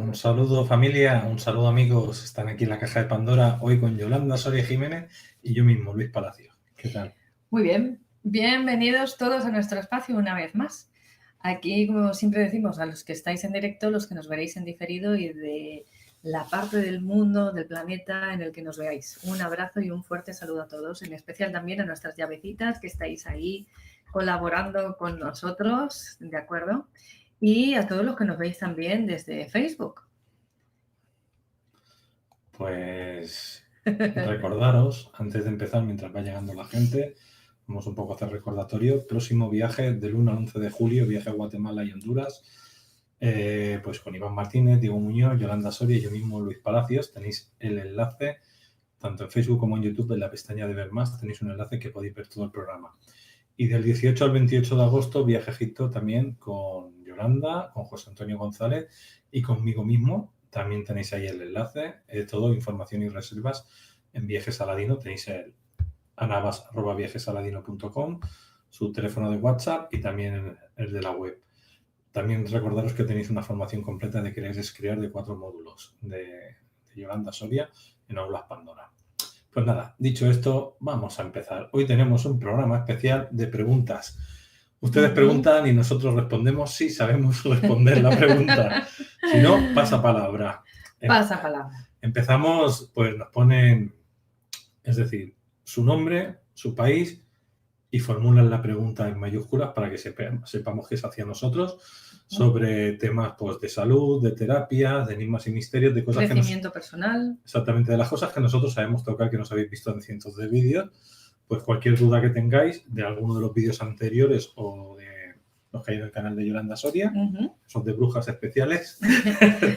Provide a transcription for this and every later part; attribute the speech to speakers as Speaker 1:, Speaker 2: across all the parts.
Speaker 1: Un saludo familia, un saludo amigos. Están aquí en la caja de Pandora hoy con Yolanda Soria Jiménez y yo mismo, Luis Palacio. ¿Qué tal?
Speaker 2: Muy bien, bienvenidos todos a nuestro espacio una vez más. Aquí, como siempre decimos, a los que estáis en directo, los que nos veréis en diferido y de la parte del mundo, del planeta en el que nos veáis. Un abrazo y un fuerte saludo a todos, en especial también a nuestras llavecitas que estáis ahí colaborando con nosotros, ¿de acuerdo? Y a todos los que nos veis también desde Facebook.
Speaker 1: Pues recordaros, antes de empezar, mientras va llegando la gente, vamos un poco a hacer recordatorio. Próximo viaje del 1 al 11 de julio, viaje a Guatemala y Honduras. Pues con Iván Martínez, Diego Muñoz, Yolanda Soria y yo mismo, Luis Palacios. Tenéis el enlace, tanto en Facebook como en YouTube, en la pestaña de Ver Más, tenéis un enlace que podéis ver todo el programa. Y del 18 al 28 de agosto, viaje a Egipto también con Yolanda, con José Antonio González y conmigo mismo. También tenéis ahí el enlace, todo, información y reservas en Viajes Aladino. Tenéis el anabas@viajesaladino.com, su teléfono de WhatsApp y también el de la web. También recordaros que tenéis una formación completa de Querer Crear de 4 módulos de Yolanda Soria en Aulas Pandora. Pues nada, dicho esto, vamos a empezar. Hoy tenemos un programa especial de preguntas. Ustedes preguntan y nosotros respondemos si sabemos responder la pregunta. Si no, pasa palabra.
Speaker 2: Pasa palabra.
Speaker 1: Empezamos, pues nos ponen, es decir, su nombre, su país y formulan la pregunta en mayúsculas para que sepamos qué es hacia nosotros sobre temas pues, de salud, de terapia, de enigmas y misterios, de cosas
Speaker 2: crecimiento personal.
Speaker 1: Exactamente, de las cosas que nosotros sabemos tocar, que nos habéis visto en cientos de vídeos. Pues cualquier duda que tengáis de alguno de los vídeos anteriores o de los que hay en el canal de Yolanda Soria, son de brujas especiales.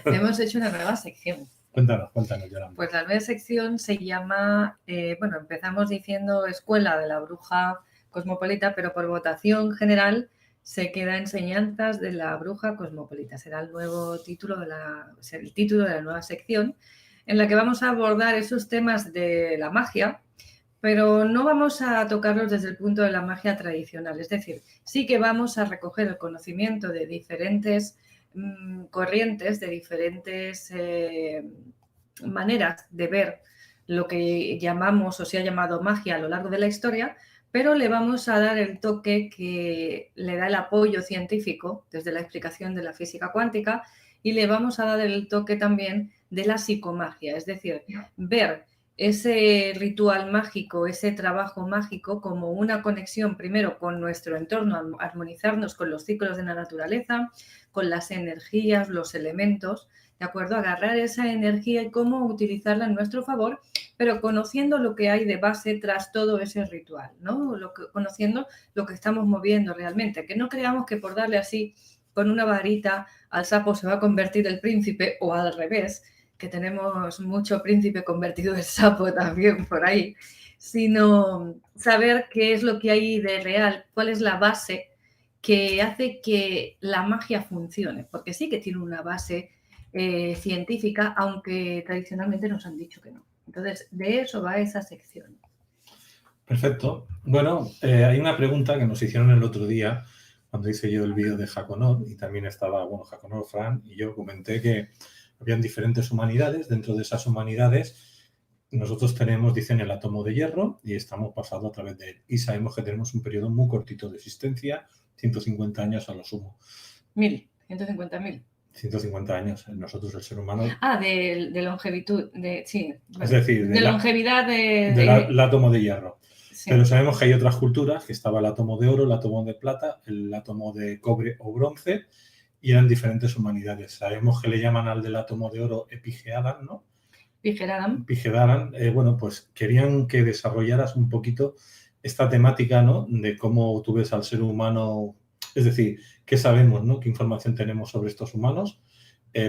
Speaker 2: Hemos hecho una nueva sección.
Speaker 1: Cuéntanos, Yolanda.
Speaker 2: Pues la nueva sección se llama, empezamos diciendo Escuela de la Bruja Cosmopolita, pero por votación general se queda Enseñanzas de la Bruja Cosmopolita. Será el nuevo título el título de la nueva sección, en la que vamos a abordar esos temas de la magia, pero no vamos a tocarlos desde el punto de la magia tradicional. Es decir, sí que vamos a recoger el conocimiento de diferentes corrientes, de diferentes maneras de ver lo que llamamos o se ha llamado magia a lo largo de la historia, pero le vamos a dar el toque que le da el apoyo científico desde la explicación de la física cuántica y le vamos a dar el toque también de la psicomagia, es decir, ver ese ritual mágico, ese trabajo mágico como una conexión primero con nuestro entorno, armonizarnos con los ciclos de la naturaleza, con las energías, los elementos, ¿de acuerdo? Agarrar esa energía y cómo utilizarla en nuestro favor, pero conociendo lo que hay de base tras todo ese ritual, ¿no? Conociendo lo que estamos moviendo realmente, que no creamos que por darle así con una varita al sapo se va a convertir el príncipe o al revés, que tenemos mucho príncipe convertido en sapo también por ahí, sino saber qué es lo que hay de real, cuál es la base que hace que la magia funcione, porque sí que tiene una base científica, aunque tradicionalmente nos han dicho que no. Entonces, de eso va esa sección.
Speaker 1: Perfecto. Bueno, hay una pregunta que nos hicieron el otro día cuando hice yo el vídeo de Jaconor y también estaba, Jaconor, Fran, y yo comenté que habían diferentes humanidades. Dentro de esas humanidades nosotros dicen el átomo de hierro y estamos pasando a través de él. Y sabemos que tenemos un periodo muy cortito de existencia, 150 años a lo sumo.
Speaker 2: 150.000.
Speaker 1: 150 años, nosotros el ser humano.
Speaker 2: De longevidad, sí.
Speaker 1: Es decir,
Speaker 2: de longevidad
Speaker 1: del átomo de hierro.
Speaker 2: Sí.
Speaker 1: Pero sabemos que hay otras culturas, que estaba el átomo de oro, el átomo de plata, el átomo de cobre o bronce, y eran diferentes humanidades. Sabemos que le llaman al del átomo de oro Epigeadan, ¿no? Epigeadan. Pues querían que desarrollaras un poquito esta temática, ¿no? De cómo tú ves al ser humano, es decir, qué sabemos, ¿no? Qué información tenemos sobre estos humanos,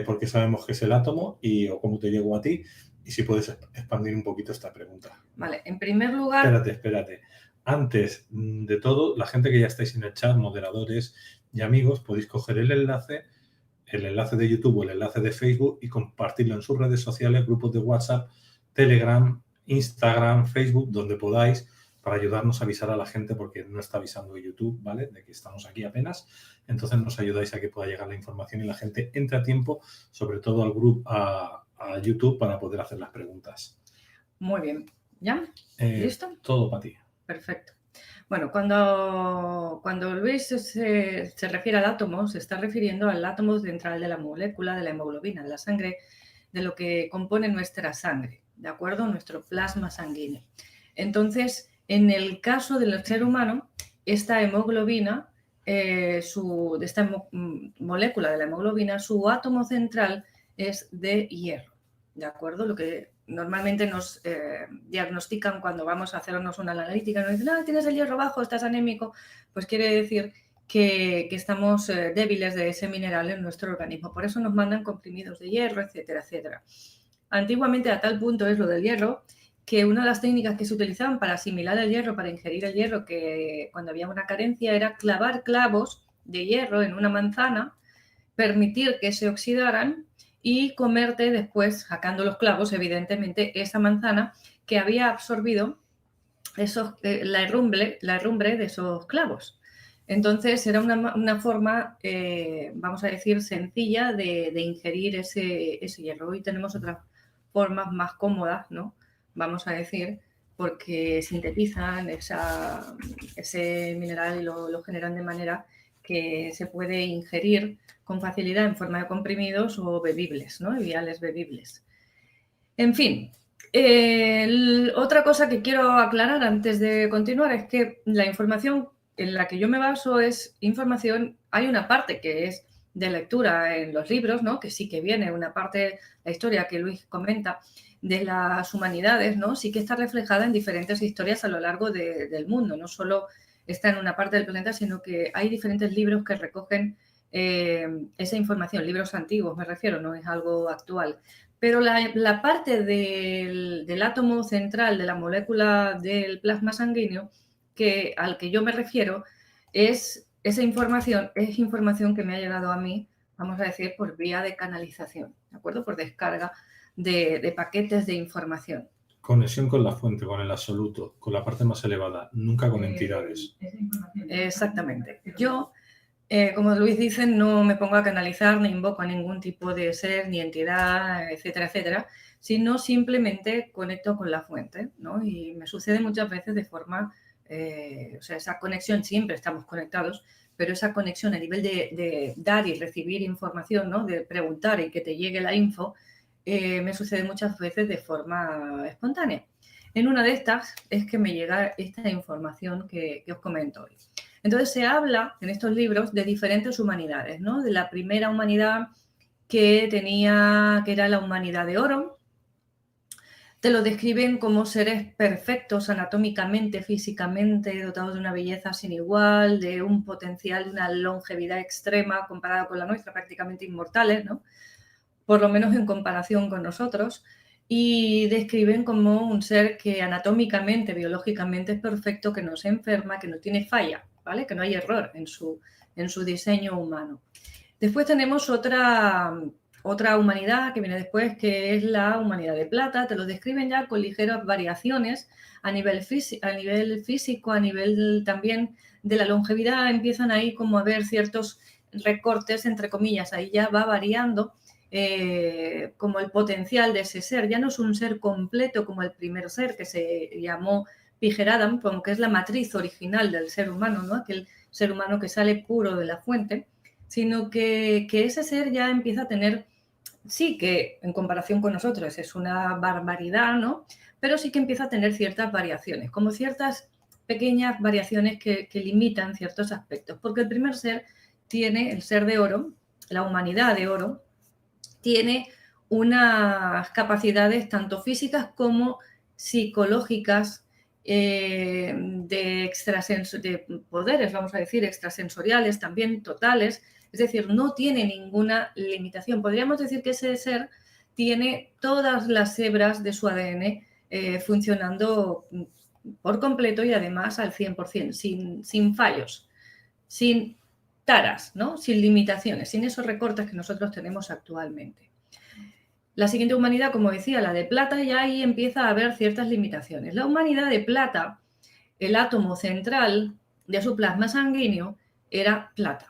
Speaker 1: por qué sabemos que es el átomo o cómo te llegó a ti, y si puedes expandir un poquito esta pregunta.
Speaker 2: Vale, en primer lugar...
Speaker 1: Espérate. Antes de todo, la gente que ya estáis en el chat, moderadores y amigos, podéis coger el enlace de YouTube o el enlace de Facebook y compartirlo en sus redes sociales, grupos de WhatsApp, Telegram, Instagram, Facebook, donde podáis, para ayudarnos a avisar a la gente, porque no está avisando YouTube, ¿vale? De que estamos aquí apenas. Entonces nos ayudáis a que pueda llegar la información y la gente entre a tiempo, sobre todo al grupo, a YouTube, para poder hacer las preguntas.
Speaker 2: Muy bien. ¿Ya? ¿Listo?
Speaker 1: Todo para ti.
Speaker 2: Perfecto. Bueno, cuando Luis se refiere al átomo, se está refiriendo al átomo central de la molécula de la hemoglobina, de la sangre, de lo que compone nuestra sangre, ¿de acuerdo? Nuestro plasma sanguíneo. Entonces, en el caso del ser humano, esta hemoglobina, de esta molécula de la hemoglobina, su átomo central es de hierro, ¿de acuerdo? Lo que normalmente nos diagnostican cuando vamos a hacernos una analítica, nos dicen, tienes el hierro bajo, estás anémico, pues quiere decir que estamos débiles de ese mineral en nuestro organismo. Por eso nos mandan comprimidos de hierro, etcétera, etcétera. Antiguamente, a tal punto es lo del hierro, que una de las técnicas que se utilizaban para asimilar el hierro, para ingerir el hierro, que cuando había una carencia, era clavar clavos de hierro en una manzana, permitir que se oxidaran y comerte después, sacando los clavos, evidentemente, esa manzana que había absorbido la herrumbre de esos clavos. Entonces era una forma, vamos a decir, sencilla de ingerir ese hierro. Hoy tenemos otras formas más cómodas, ¿no? Vamos a decir, porque sintetizan ese mineral y lo generan de manera que se puede ingerir con facilidad en forma de comprimidos o bebibles, ¿no? Viales bebibles. En fin, otra cosa que quiero aclarar antes de continuar es que la información en la que yo me baso es información, hay una parte que es de lectura en los libros, ¿no? Que sí que viene una parte, la historia que Luis comenta de las humanidades, ¿no? Sí que está reflejada en diferentes historias a lo largo del mundo, no solo está en una parte del planeta, sino que hay diferentes libros que recogen esa información, libros antiguos me refiero, no es algo actual. Pero la parte del átomo central de la molécula del plasma sanguíneo al que yo me refiero es información que me ha llegado a mí, vamos a decir, por vía de canalización, ¿de acuerdo? Por descarga de paquetes de información.
Speaker 1: Conexión con la fuente, con el absoluto, con la parte más elevada, nunca con entidades.
Speaker 2: Exactamente. Yo, como Luis dice, no me pongo a canalizar ni invoco a ningún tipo de ser ni entidad, etcétera, etcétera, sino simplemente conecto con la fuente, ¿no? Y me sucede muchas veces de forma, o sea, esa conexión, siempre estamos conectados, pero esa conexión a nivel de dar y recibir información, ¿no? De preguntar y que te llegue la info, me sucede muchas veces de forma espontánea. En una de estas es que me llega esta información que os comento hoy. Entonces se habla en estos libros de diferentes humanidades, ¿no? De la primera humanidad que era la humanidad de oro. Te lo describen como seres perfectos anatómicamente, físicamente, dotados de una belleza sin igual, de un potencial, de una longevidad extrema comparada con la nuestra, prácticamente inmortales, ¿no? Por lo menos en comparación con nosotros, y describen como un ser que anatómicamente, biológicamente es perfecto, que no se enferma, que no tiene falla, ¿vale? Que no hay error en su diseño humano. Después tenemos otra humanidad que viene después, que es la humanidad de plata. Te lo describen ya con ligeras variaciones a nivel físico, a nivel también de la longevidad. Empiezan ahí como a ver ciertos recortes, entre comillas, ahí ya va variando. Como el potencial de ese ser. Ya no es un ser completo como el primer ser que se llamó Piger-Adam, como que es la matriz original del ser humano, ¿no? Aquel ser humano que sale puro de la fuente, sino que ese ser ya empieza a tener, sí que en comparación con nosotros es una barbaridad, ¿no? Pero sí que empieza a tener ciertas variaciones, como ciertas pequeñas variaciones que limitan ciertos aspectos, porque el primer ser tiene, el ser de oro, la humanidad de oro, tiene unas capacidades tanto físicas como psicológicas, de poderes, vamos a decir, extrasensoriales, también totales, es decir, no tiene ninguna limitación. Podríamos decir que ese ser tiene todas las hebras de su ADN funcionando por completo y además al 100%, sin fallos, sin taras, ¿no? Sin limitaciones, sin esos recortes que nosotros tenemos actualmente. La siguiente humanidad, como decía, la de plata, ya ahí empieza a haber ciertas limitaciones. La humanidad de plata el átomo central de su plasma sanguíneo era plata.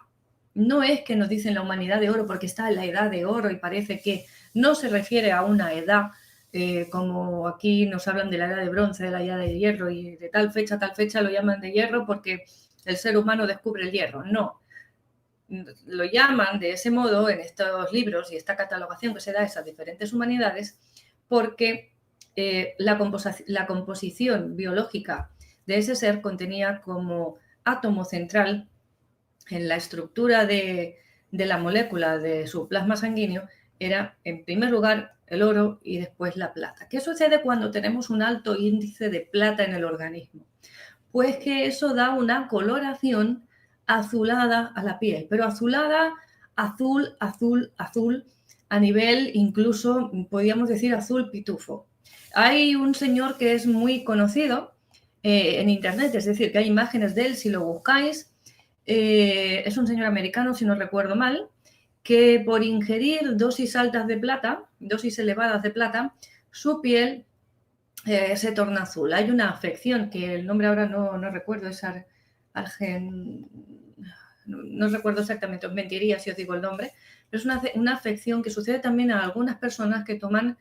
Speaker 2: No es que nos dicen la humanidad de oro porque está en la edad de oro y parece que no se refiere a una edad como aquí nos hablan de la edad de bronce, de la edad de hierro y de tal fecha lo llaman de hierro porque el ser humano descubre el hierro. No, lo llaman de ese modo en estos libros y esta catalogación que se da a esas diferentes humanidades porque la composición biológica de ese ser contenía como átomo central en la estructura de la molécula de su plasma sanguíneo era, en primer lugar, el oro y después la plata. ¿Qué sucede cuando tenemos un alto índice de plata en el organismo? Pues que eso da una coloración azulada a la piel, pero azulada, azul, azul, azul, a nivel incluso, podríamos decir, azul pitufo. Hay un señor que es muy conocido en internet, es decir, que hay imágenes de él si lo buscáis. Es un señor americano, si no recuerdo mal, que por ingerir dosis altas de plata, dosis elevadas de plata, su piel se torna azul. Hay una afección que el nombre ahora no recuerdo, es no recuerdo exactamente, os mentiría si os digo el nombre, pero es una afección que sucede también a algunas personas que toman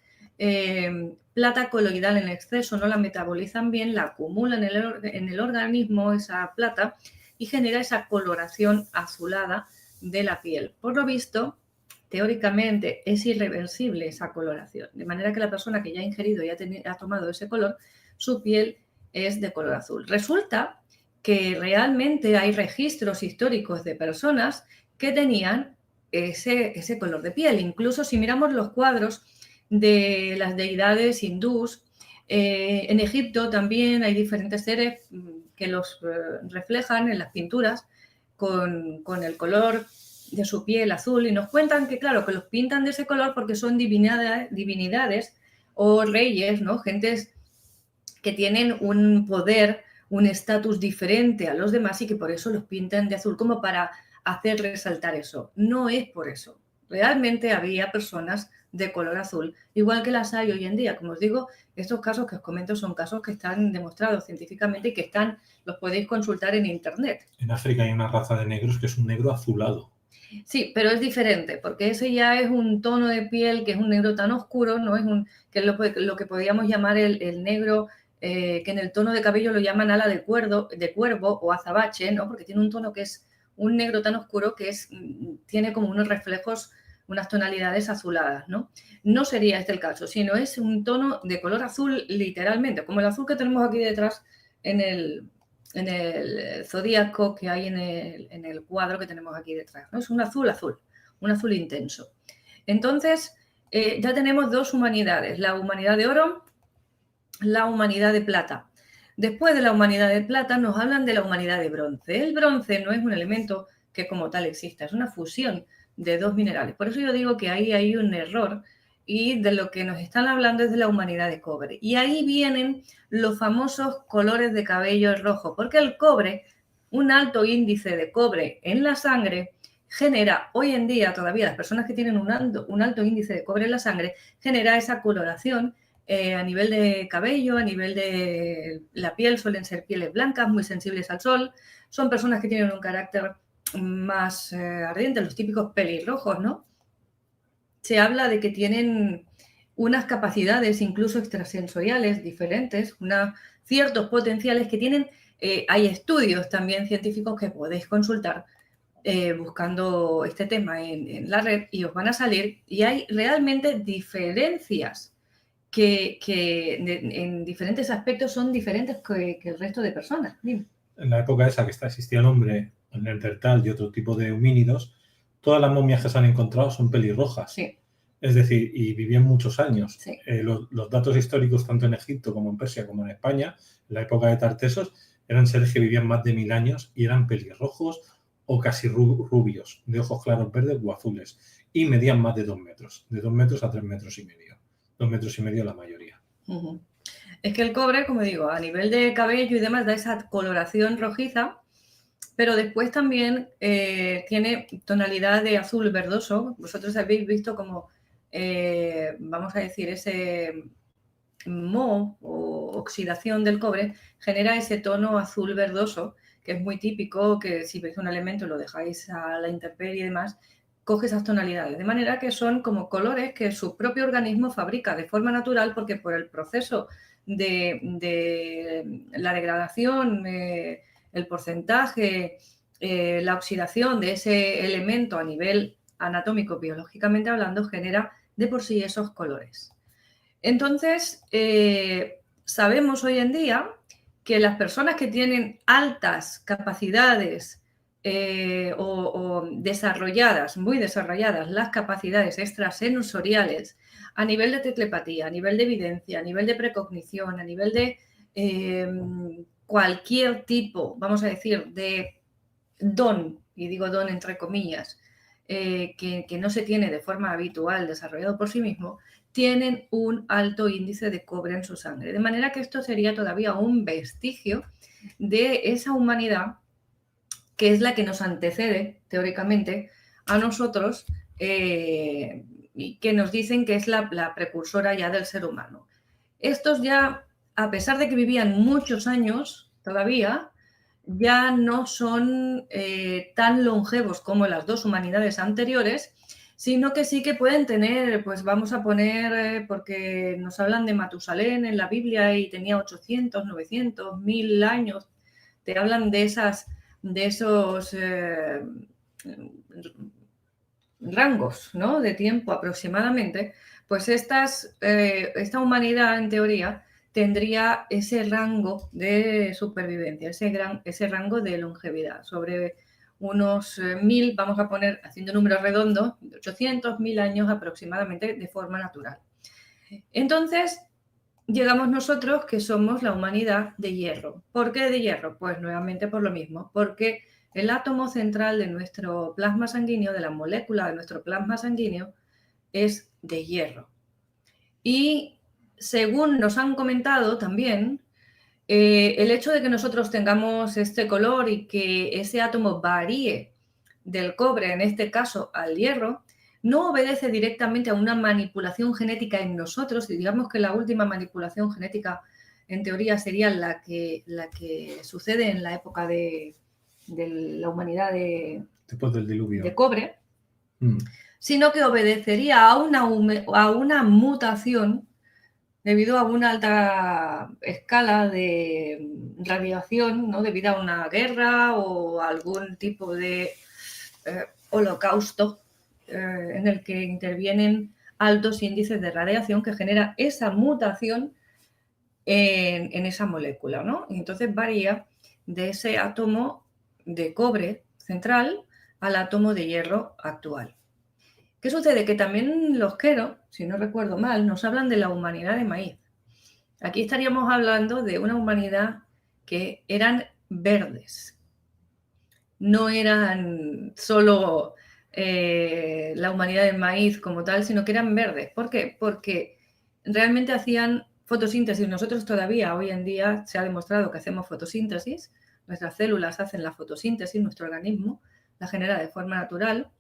Speaker 2: plata coloidal en exceso, no la metabolizan bien, la acumulan en el organismo, esa plata, y genera esa coloración azulada de la piel. Por lo visto, teóricamente es irreversible esa coloración, de manera que la persona que ya ha ingerido y ha tomado ese color, su piel es de color azul. Resulta que realmente hay registros históricos de personas que tenían ese color de piel. Incluso si miramos los cuadros de las deidades hindús, en Egipto también hay diferentes seres que los reflejan en las pinturas con el color de su piel azul y nos cuentan que, claro, que los pintan de ese color porque son divinidades o reyes, ¿no? Gentes que tienen un poder, un estatus diferente a los demás y que por eso los pintan de azul, como para hacer resaltar eso. No es por eso. Realmente había personas de color azul, igual que las hay hoy en día. Como os digo, estos casos que os comento son casos que están demostrados científicamente y que los podéis consultar en internet.
Speaker 1: En África hay una raza de negros que es un negro azulado.
Speaker 2: Sí, pero es diferente, porque ese ya es un tono de piel que es un negro tan oscuro, no es que es lo que podríamos llamar el negro, que en el tono de cabello lo llaman ala de cuervo o azabache, ¿no? Porque tiene un tono que es un negro tan oscuro que tiene como unos reflejos, unas tonalidades azuladas, ¿no? No sería este el caso, sino es un tono de color azul literalmente, como el azul que tenemos aquí detrás en el zodíaco que hay en el cuadro que tenemos aquí detrás, ¿no? Es un azul azul, un azul intenso. Entonces, ya tenemos dos humanidades, la humanidad de oro, la humanidad de plata. Después de la humanidad de plata nos hablan de la humanidad de bronce. El bronce no es un elemento que como tal exista, es una fusión de dos minerales. Por eso yo digo que ahí hay un error y de lo que nos están hablando es de la humanidad de cobre. Y ahí vienen los famosos colores de cabello rojo, porque el cobre, un alto índice de cobre en la sangre, genera hoy en día todavía las personas que tienen un alto índice de cobre en la sangre, genera esa coloración a nivel de cabello, a nivel de la piel, suelen ser pieles blancas, muy sensibles al sol, son personas que tienen un carácter más ardiente, los típicos pelirrojos, ¿no? Se habla de que tienen unas capacidades incluso extrasensoriales diferentes, ciertos potenciales que tienen. Hay estudios también científicos que podéis consultar buscando este tema en la red y os van a salir y hay realmente diferencias que en diferentes aspectos son diferentes que el resto de personas. Dime.
Speaker 1: En la época esa que existía el hombre, el neandertal y otro tipo de homínidos, todas las momias que se han encontrado son pelirrojas.
Speaker 2: Sí.
Speaker 1: Es decir, y vivían muchos años.
Speaker 2: Sí.
Speaker 1: Los datos históricos, tanto en Egipto como en Persia como en España, en la época de Tartesos, eran seres que vivían más de 1000 años y eran pelirrojos o casi rubios, de ojos claros verdes o azules, y medían más de 2 metros, de 2 metros a 3 metros y medio. 2 metros y medio la mayoría.
Speaker 2: Uh-huh. Es que el cobre, como digo, a nivel de cabello y demás, da esa coloración rojiza, pero después también tiene tonalidad de azul verdoso. Vosotros habéis visto como, vamos a decir, ese moho o oxidación del cobre genera ese tono azul verdoso, que es muy típico, que si veis un elemento y lo dejáis a la intemperie y demás, coge esas tonalidades. De manera que son como colores que su propio organismo fabrica de forma natural, porque por el proceso de la degradación, el porcentaje, la oxidación de ese elemento a nivel anatómico, biológicamente hablando, genera de por sí esos colores. Entonces, sabemos hoy en día que las personas que tienen altas capacidades o desarrolladas, muy desarrolladas, las capacidades extrasensoriales a nivel de telepatía, a nivel de evidencia, a nivel de precognición, a nivel de cualquier tipo, vamos a decir, de don, y digo don entre comillas, que no se tiene de forma habitual desarrollado por sí mismo, tienen un alto índice de cobre en su sangre. De manera que esto sería todavía un vestigio de esa humanidad que es la que nos antecede, teóricamente, a nosotros y que nos dicen que es la precursora ya del ser humano. Estos ya, a pesar de que vivían muchos años todavía, ya no son tan longevos como las dos humanidades anteriores, sino que sí que pueden tener, pues vamos a poner, porque nos hablan de Matusalén en la Biblia y tenía 800, 900, 1000 años, te hablan de esos rangos, ¿no?, de tiempo aproximadamente, pues esta humanidad, en teoría, tendría ese rango de supervivencia, ese rango de longevidad, sobre unos 1000, vamos a poner, haciendo números redondos, 800, 1000 años aproximadamente de forma natural. Entonces, llegamos nosotros, que somos la humanidad de hierro. ¿Por qué de hierro? Pues nuevamente por lo mismo, porque el átomo central de nuestro plasma sanguíneo, de la molécula de nuestro plasma sanguíneo, es de hierro. Y según nos han comentado también, el hecho de que nosotros tengamos este color y que ese átomo varíe del cobre, en este caso al hierro, no obedece directamente a una manipulación genética en nosotros, y digamos que la última manipulación genética, en teoría, sería la que sucede en la época de la humanidad
Speaker 1: después del diluvio,
Speaker 2: de cobre, sino que obedecería a una mutación debido a una alta escala de radiación, ¿no?, debido a una guerra o algún tipo de holocausto en el que intervienen altos índices de radiación que genera esa mutación en esa molécula, ¿no? Y entonces varía de ese átomo de cobre central al átomo de hierro actual. ¿Qué sucede? Que también los Quero, si no recuerdo mal, nos hablan de la humanidad de maíz. Aquí estaríamos hablando de una humanidad que eran verdes. No eran solo la humanidad del maíz como tal, sino que eran verdes. ¿Por qué? Porque realmente hacían fotosíntesis. Nosotros todavía, hoy en día, se ha demostrado que hacemos fotosíntesis. Nuestras células hacen la fotosíntesis, nuestro organismo la genera de forma natural.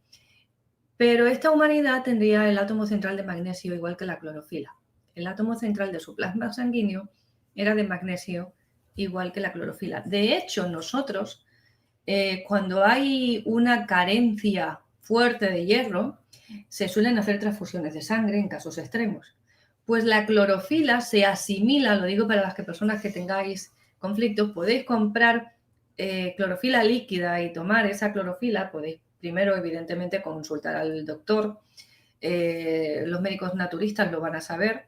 Speaker 2: Pero esta humanidad tendría el átomo central de magnesio igual que la clorofila. El átomo central de su plasma sanguíneo era de magnesio igual que la clorofila. De hecho, nosotros, cuando hay una carencia fuerte de hierro, se suelen hacer transfusiones de sangre en casos extremos. Pues la clorofila se asimila, lo digo para las personas que tengáis conflictos, podéis comprar clorofila líquida y tomar esa clorofila. Podéis primero, evidentemente, consultar al doctor. Los médicos naturistas lo van a saber.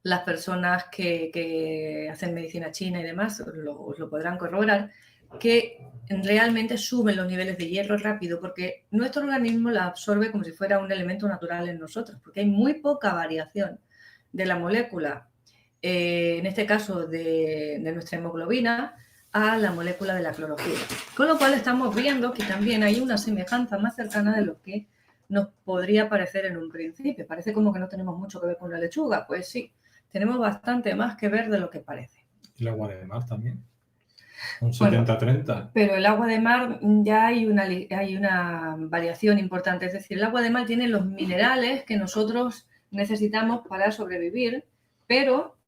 Speaker 2: Las personas que hacen medicina china y demás os lo podrán corroborar, que realmente suben los niveles de hierro rápido porque nuestro organismo la absorbe como si fuera un elemento natural en nosotros, porque hay muy poca variación de la molécula, en este caso de nuestra hemoglobina, a la molécula de la clorofila. Con lo cual estamos viendo que también hay una semejanza más cercana de lo que nos podría parecer en un principio. Parece como que no tenemos mucho que ver con la lechuga. Pues sí, tenemos bastante más que ver de lo que parece.
Speaker 1: ¿Y el agua de mar también? Un 70-30. Bueno,
Speaker 2: pero el agua de mar ya hay una variación importante. Es decir, el agua de mar tiene los minerales que nosotros necesitamos para sobrevivir, pero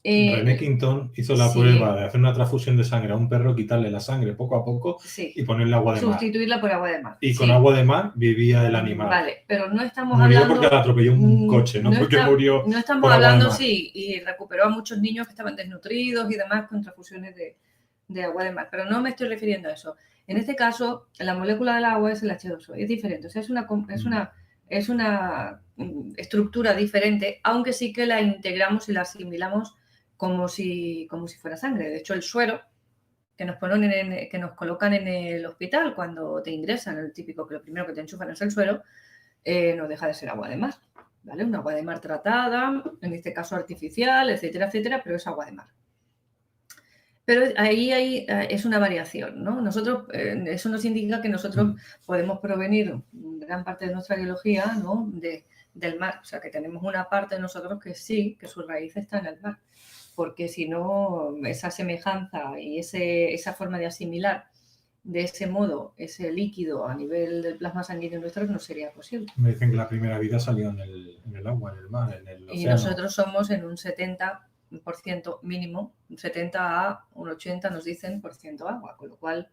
Speaker 1: René Quintón hizo la
Speaker 2: sí.
Speaker 1: prueba de hacer una transfusión de sangre a un perro, quitarle la sangre poco a poco
Speaker 2: Sí.
Speaker 1: y ponerle agua de mar.
Speaker 2: Sustituirla por agua de mar.
Speaker 1: Y
Speaker 2: Sí.
Speaker 1: con agua de mar vivía el animal.
Speaker 2: Vale, pero no estamos
Speaker 1: Murió
Speaker 2: hablando...
Speaker 1: porque le atropelló un coche, no porque murió
Speaker 2: No estamos
Speaker 1: por agua de
Speaker 2: hablando,
Speaker 1: mar.
Speaker 2: sí, y recuperó a muchos niños que estaban desnutridos y demás con transfusiones de agua de mar, pero no me estoy refiriendo a eso. En este caso, la molécula del agua es el H2O, es diferente, o sea, es una estructura diferente, aunque sí que la integramos y la asimilamos como si fuera sangre. De hecho, el suero que nos colocan en el hospital cuando te ingresan, el típico que lo primero que te enchufan es el suero, no deja de ser agua de mar, ¿vale? Un agua de mar tratada, en este caso artificial, etcétera, etcétera, pero es agua de mar. Pero ahí es una variación, ¿no? Nosotros, eso nos indica que nosotros podemos provenir gran parte de nuestra biología, ¿no? del mar, o sea, que tenemos una parte de nosotros que sí, que su raíz está en el mar, porque si no, esa semejanza y esa forma de asimilar de ese modo ese líquido a nivel del plasma sanguíneo nuestro no sería posible.
Speaker 1: Me dicen que la primera vida salió en el agua, en el mar, en el océano.
Speaker 2: Y nosotros somos en un 70% mínimo, un 70 a un 80 nos dicen por ciento agua, con lo cual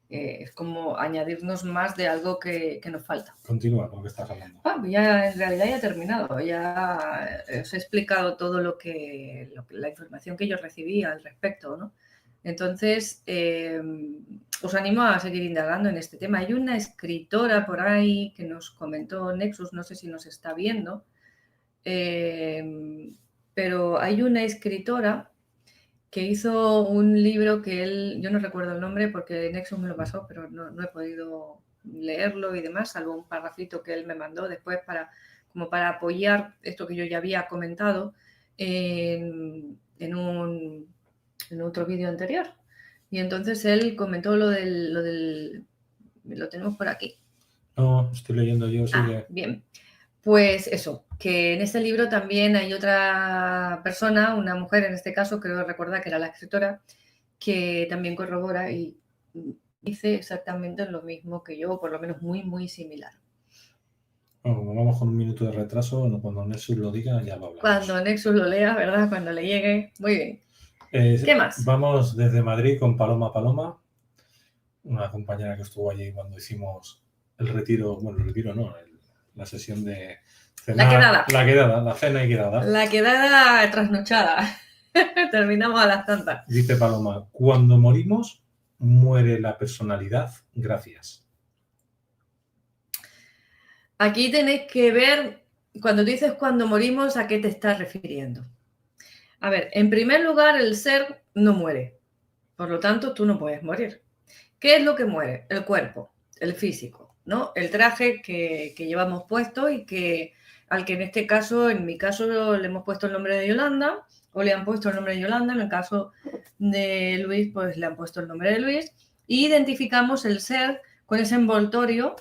Speaker 2: es como añadirnos más de algo que nos falta.
Speaker 1: Continúa con lo que estás hablando.
Speaker 2: Ya en realidad ya he terminado, ya os he explicado todo la información que yo recibí al respecto, ¿no? Entonces, os animo a seguir indagando en este tema. Hay una escritora por ahí que nos comentó Nexus, no sé si nos está viendo, pero hay una escritora que hizo un libro que yo no recuerdo el nombre porque Nexus me lo pasó, pero no he podido leerlo y demás, salvo un parrafito que él me mandó después como para apoyar esto que yo ya había comentado en otro vídeo anterior. Y entonces él comentó lo del lo tenemos por aquí.
Speaker 1: No, estoy leyendo yo, sigue.
Speaker 2: Bien. Pues eso, que en este libro también hay otra persona, una mujer en este caso, creo recordar que era la escritora, que también corrobora y dice exactamente lo mismo que yo, por lo menos muy, muy similar.
Speaker 1: Bueno, como vamos con un minuto de retraso, cuando Nexus lo diga ya lo hablamos.
Speaker 2: Cuando Nexus lo lea, ¿verdad? Cuando le llegue. Muy bien. ¿Qué más?
Speaker 1: Vamos desde Madrid con Paloma, una compañera que estuvo allí cuando hicimos el retiro, bueno, el retiro no, la sesión de cenar, la cena y quedada.
Speaker 2: La quedada trasnochada. Terminamos a las tantas.
Speaker 1: Dice Paloma, cuando morimos, muere la personalidad. Gracias.
Speaker 2: Aquí tenéis que ver, cuando dices cuando morimos, ¿a qué te estás refiriendo? A ver, en primer lugar, el ser no muere. Por lo tanto, tú no puedes morir. ¿Qué es lo que muere? El cuerpo, el físico, ¿no? El traje que llevamos puesto y al que en este caso, en mi caso, le hemos puesto el nombre de Yolanda, o le han puesto el nombre de Yolanda, en el caso de Luis, pues le han puesto el nombre de Luis, y identificamos el ser con ese envoltorio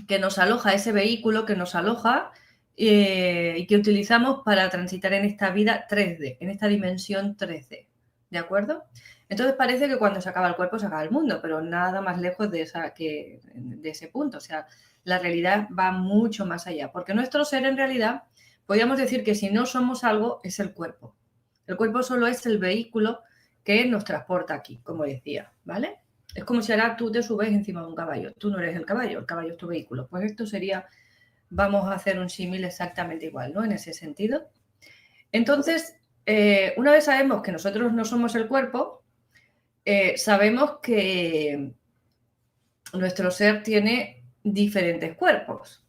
Speaker 2: que nos aloja, ese vehículo que nos aloja y que utilizamos para transitar en esta vida 3D, en esta dimensión 3D, ¿de acuerdo? Entonces parece que cuando se acaba el cuerpo se acaba el mundo, pero nada más lejos de ese punto. O sea, la realidad va mucho más allá, porque nuestro ser en realidad, podríamos decir que si no somos algo, es el cuerpo. El cuerpo solo es el vehículo que nos transporta aquí, como decía, ¿vale? Es como si ahora tú te subes encima de un caballo. Tú no eres el caballo es tu vehículo. Pues esto sería, vamos a hacer un símil exactamente igual, ¿no? En ese sentido. Entonces, una vez sabemos que nosotros no somos el cuerpo, sabemos que nuestro ser tiene diferentes cuerpos,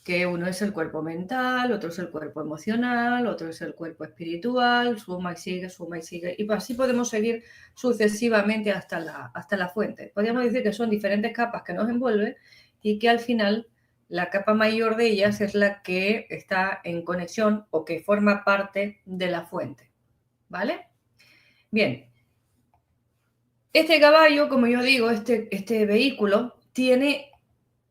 Speaker 2: que uno es el cuerpo mental, otro es el cuerpo emocional, otro es el cuerpo espiritual, suma y sigue, y así podemos seguir sucesivamente hasta la fuente. Podríamos decir que son diferentes capas que nos envuelven y que al final la capa mayor de ellas es la que está en conexión o que forma parte de la fuente, ¿vale? Bien. Este caballo, como yo digo, este vehículo tiene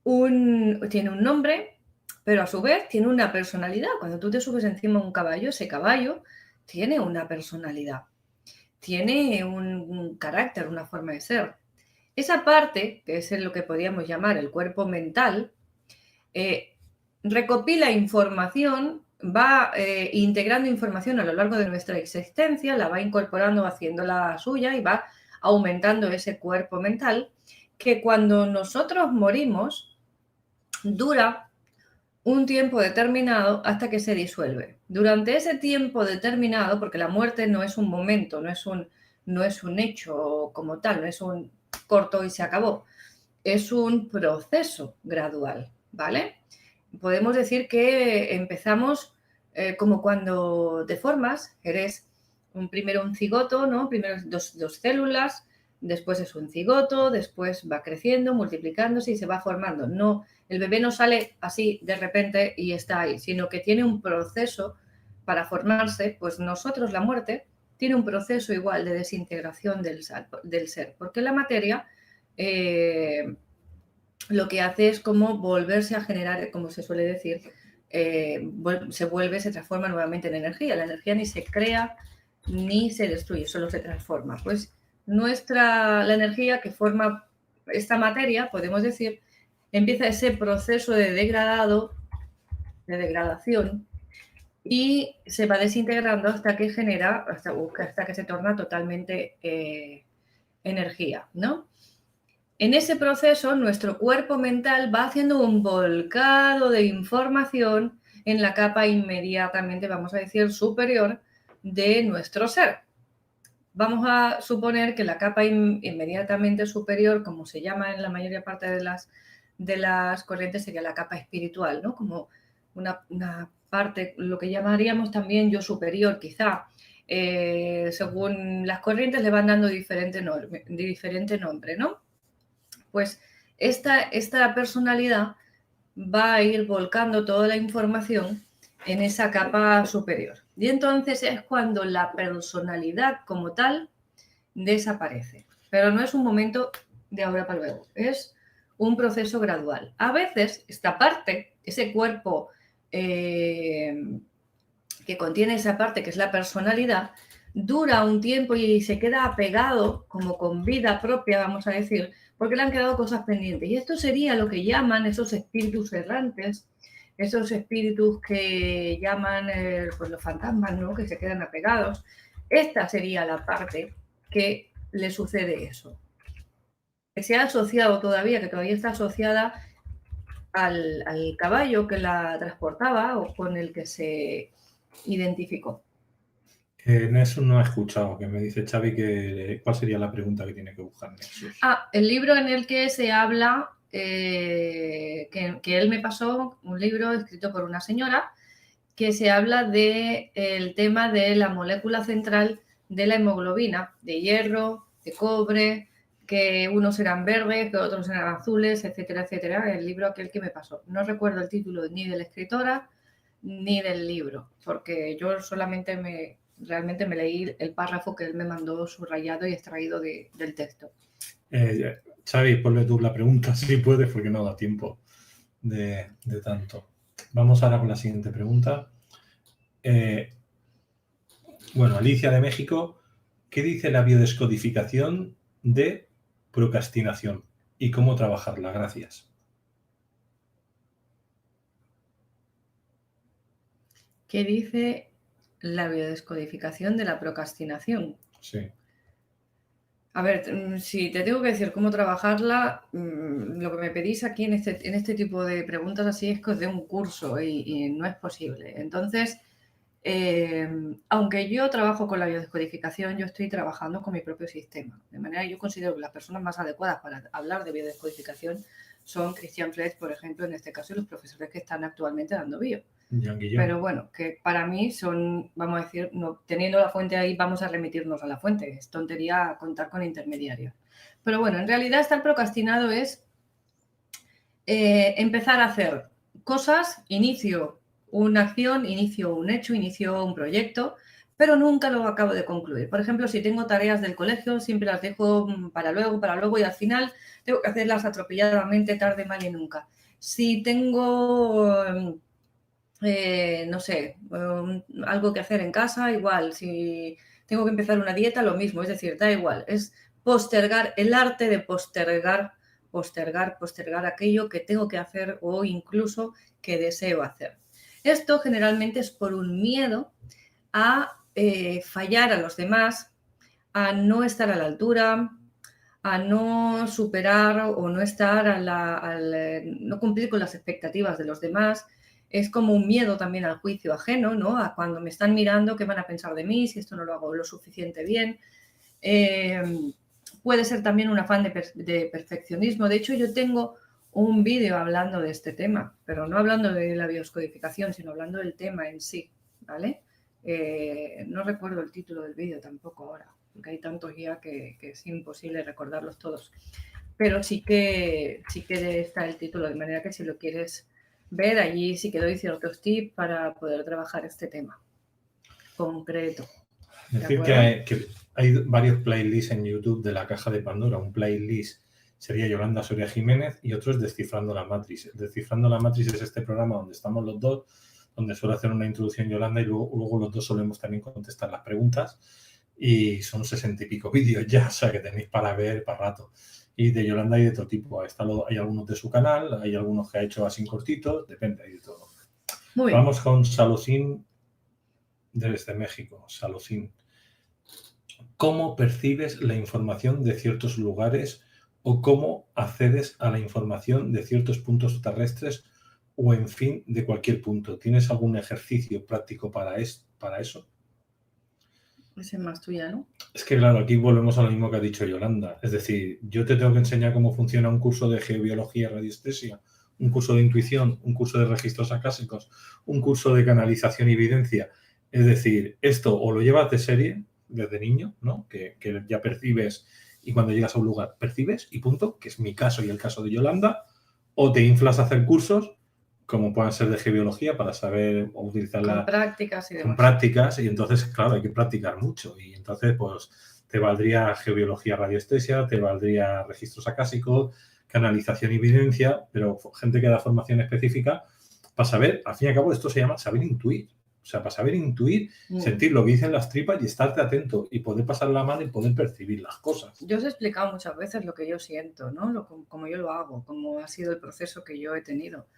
Speaker 2: un nombre, pero a su vez tiene una personalidad. Cuando tú te subes encima de un caballo, ese caballo tiene una personalidad, tiene un carácter, una forma de ser. Esa parte, que es lo que podríamos llamar el cuerpo mental, recopila información va integrando información a lo largo de nuestra existencia, la va incorporando, haciéndola suya y va aumentando ese cuerpo mental que cuando nosotros morimos dura un tiempo determinado hasta que se disuelve. Durante ese tiempo determinado, porque la muerte no es un momento, no es un hecho como tal, no es un corto y se acabó, es un proceso gradual, ¿vale? Podemos decir que empezamos como cuando te formas, eres primero un cigoto, ¿no? Primero dos células, después es un cigoto, después va creciendo, multiplicándose y se va formando. No, el bebé no sale así de repente y está ahí, sino que tiene un proceso para formarse. Pues nosotros, la muerte, tiene un proceso igual de desintegración del ser, porque la materia lo que hace es como volverse a generar, como se suele decir, se transforma nuevamente en energía. La energía ni se crea ni se destruye, solo se transforma. Pues la energía que forma esta materia, podemos decir, empieza ese proceso de degradación, y se va desintegrando hasta que hasta que se torna totalmente energía, ¿no? En ese proceso, nuestro cuerpo mental va haciendo un volcado de información en la capa inmediatamente, vamos a decir, superior de nuestro ser. Vamos a suponer que la capa inmediatamente superior, como se llama en la mayor parte de las corrientes, sería la capa espiritual, ¿no? Como una parte, lo que llamaríamos también yo superior, quizá. Según las corrientes le van dando diferente nombre, ¿no? Pues esta personalidad va a ir volcando toda la información en esa capa superior. Y entonces es cuando la personalidad como tal desaparece. Pero no es un momento de ahora para luego, es un proceso gradual. A veces esta parte, ese cuerpo que contiene esa parte que es la personalidad, dura un tiempo y se queda apegado como con vida propia, vamos a decir, porque le han quedado cosas pendientes. Y esto sería lo que llaman esos espíritus errantes, esos espíritus que llaman pues los fantasmas, ¿no? Que se quedan apegados. Esta sería la parte que le sucede eso. Que se ha asociado todavía, que todavía está asociada al caballo que la transportaba o con el que se identificó.
Speaker 1: En eso no he escuchado, que me dice Xavi que cuál sería la pregunta que tiene que buscar Nexus.
Speaker 2: El libro en el que se habla, que él me pasó, un libro escrito por una señora, que se habla del tema de la molécula central de la hemoglobina, de hierro, de cobre, que unos eran verdes, que otros eran azules, etcétera, etcétera. El libro aquel que me pasó. No recuerdo el título ni de la escritora ni del libro, porque yo solamente realmente me leí el párrafo que él me mandó subrayado y extraído del texto.
Speaker 1: Xavi, ponle tú la pregunta si puedes, porque no da tiempo de tanto. Vamos ahora con la siguiente pregunta. Bueno, Alicia de México, ¿qué dice la biodescodificación de procrastinación y cómo trabajarla? Gracias.
Speaker 2: ¿Qué dice la biodescodificación de la procrastinación?
Speaker 1: Sí.
Speaker 2: A ver, si te tengo que decir cómo trabajarla, lo que me pedís aquí en este tipo de preguntas así es que os dé un curso y no es posible. Entonces, aunque yo trabajo con la biodescodificación, yo estoy trabajando con mi propio sistema. De manera que yo considero que las personas más adecuadas para hablar de biodescodificación son Christian Fletch, por ejemplo, en este caso, y los profesores que están actualmente dando bio. Pero bueno, que para mí son, vamos a decir, no, teniendo la fuente ahí, vamos a remitirnos a la fuente. Es tontería contar con intermediarios. Pero bueno, en realidad estar procrastinado es empezar a hacer cosas, inicio una acción, inicio un hecho, inicio un proyecto, pero nunca lo acabo de concluir. Por ejemplo, si tengo tareas del colegio, siempre las dejo para luego y al final tengo que hacerlas atropelladamente, tarde, mal y nunca. Si tengo no sé, algo que hacer en casa, igual. Si tengo que empezar una dieta, lo mismo. Es decir, da igual. Es postergar, el arte de postergar aquello que tengo que hacer o incluso que deseo hacer. Esto generalmente es por un miedo a fallar a los demás, a no estar a la altura, a no superar o no estar no cumplir con las expectativas de los demás. Es como un miedo también al juicio ajeno, ¿no? A cuando me están mirando, ¿qué van a pensar de mí si esto no lo hago lo suficiente bien? Puede ser también un afán de perfeccionismo. De hecho, yo tengo un vídeo hablando de este tema, pero no hablando de la bioscodificación, sino hablando del tema en sí, ¿vale? No recuerdo el título del vídeo tampoco ahora, porque hay tantos ya que es imposible recordarlos todos. Pero sí que está el título, de manera que si lo quieres ver, allí sí que doy ciertos tips para poder trabajar este tema concreto.
Speaker 1: Es decir, que hay varios playlists en YouTube de la caja de Pandora. Un playlist sería Yolanda Soria Jiménez y otro es Descifrando la Matrix. Descifrando la Matrix es este programa donde estamos los dos, donde suele hacer una introducción Yolanda y luego los dos solemos también contestar las preguntas. Y son 60 y pico vídeos ya, o sea que tenéis para ver para rato. Y de Yolanda hay de todo tipo. Hay algunos de su canal, hay algunos que ha hecho así cortitos, depende, hay de todo. Muy Vamos con Salucín desde México. Salucín. ¿Cómo percibes la información de ciertos lugares o cómo accedes a la información de ciertos puntos terrestres o, en fin, de cualquier punto? ¿Tienes algún ejercicio práctico para eso?
Speaker 2: Esa es más tuya, ¿no?
Speaker 1: Es que, claro, aquí volvemos a lo mismo que ha dicho Yolanda. Es decir, yo te tengo que enseñar cómo funciona un curso de geobiología y radiestesia, un curso de intuición, un curso de registros acásicos, un curso de canalización y evidencia. Es decir, esto o lo llevas de serie desde niño, ¿no? Que ya percibes y cuando llegas a un lugar percibes y punto, que es mi caso y el caso de Yolanda, o te inflas a hacer cursos como puedan ser de geobiología para saber utilizarla
Speaker 2: con prácticas y demás.
Speaker 1: Con prácticas, y entonces, claro, hay que practicar mucho. Y entonces, pues, te valdría geobiología radiestesia, te valdría registros acásicos, canalización y evidencia, pero gente que da formación específica para saber, al fin y al cabo, esto se llama saber intuir. O sea, para saber intuir, sentir lo que dicen las tripas y estarte atento y poder pasar la mano y poder percibir las cosas.
Speaker 2: Yo os he explicado muchas veces lo que yo siento, ¿no? Como yo lo hago, cómo ha sido el proceso que yo he tenido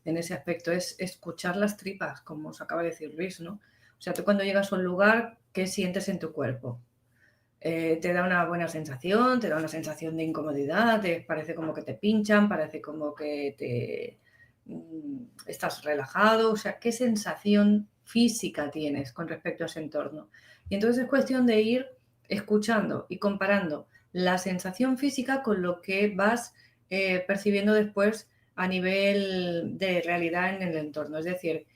Speaker 2: en ese aspecto. Es escuchar las tripas, como os acaba de decir Luis, ¿no? O sea, tú cuando llegas a un lugar, ¿qué sientes en tu cuerpo? Te da una buena sensación, te da una sensación de incomodidad, te parece como que te pinchan, parece como que estás relajado. O sea, ¿qué sensación física tienes con respecto a ese entorno? Y entonces es cuestión de ir escuchando y comparando la sensación física con lo que vas percibiendo después a nivel de realidad en el entorno. Es decir,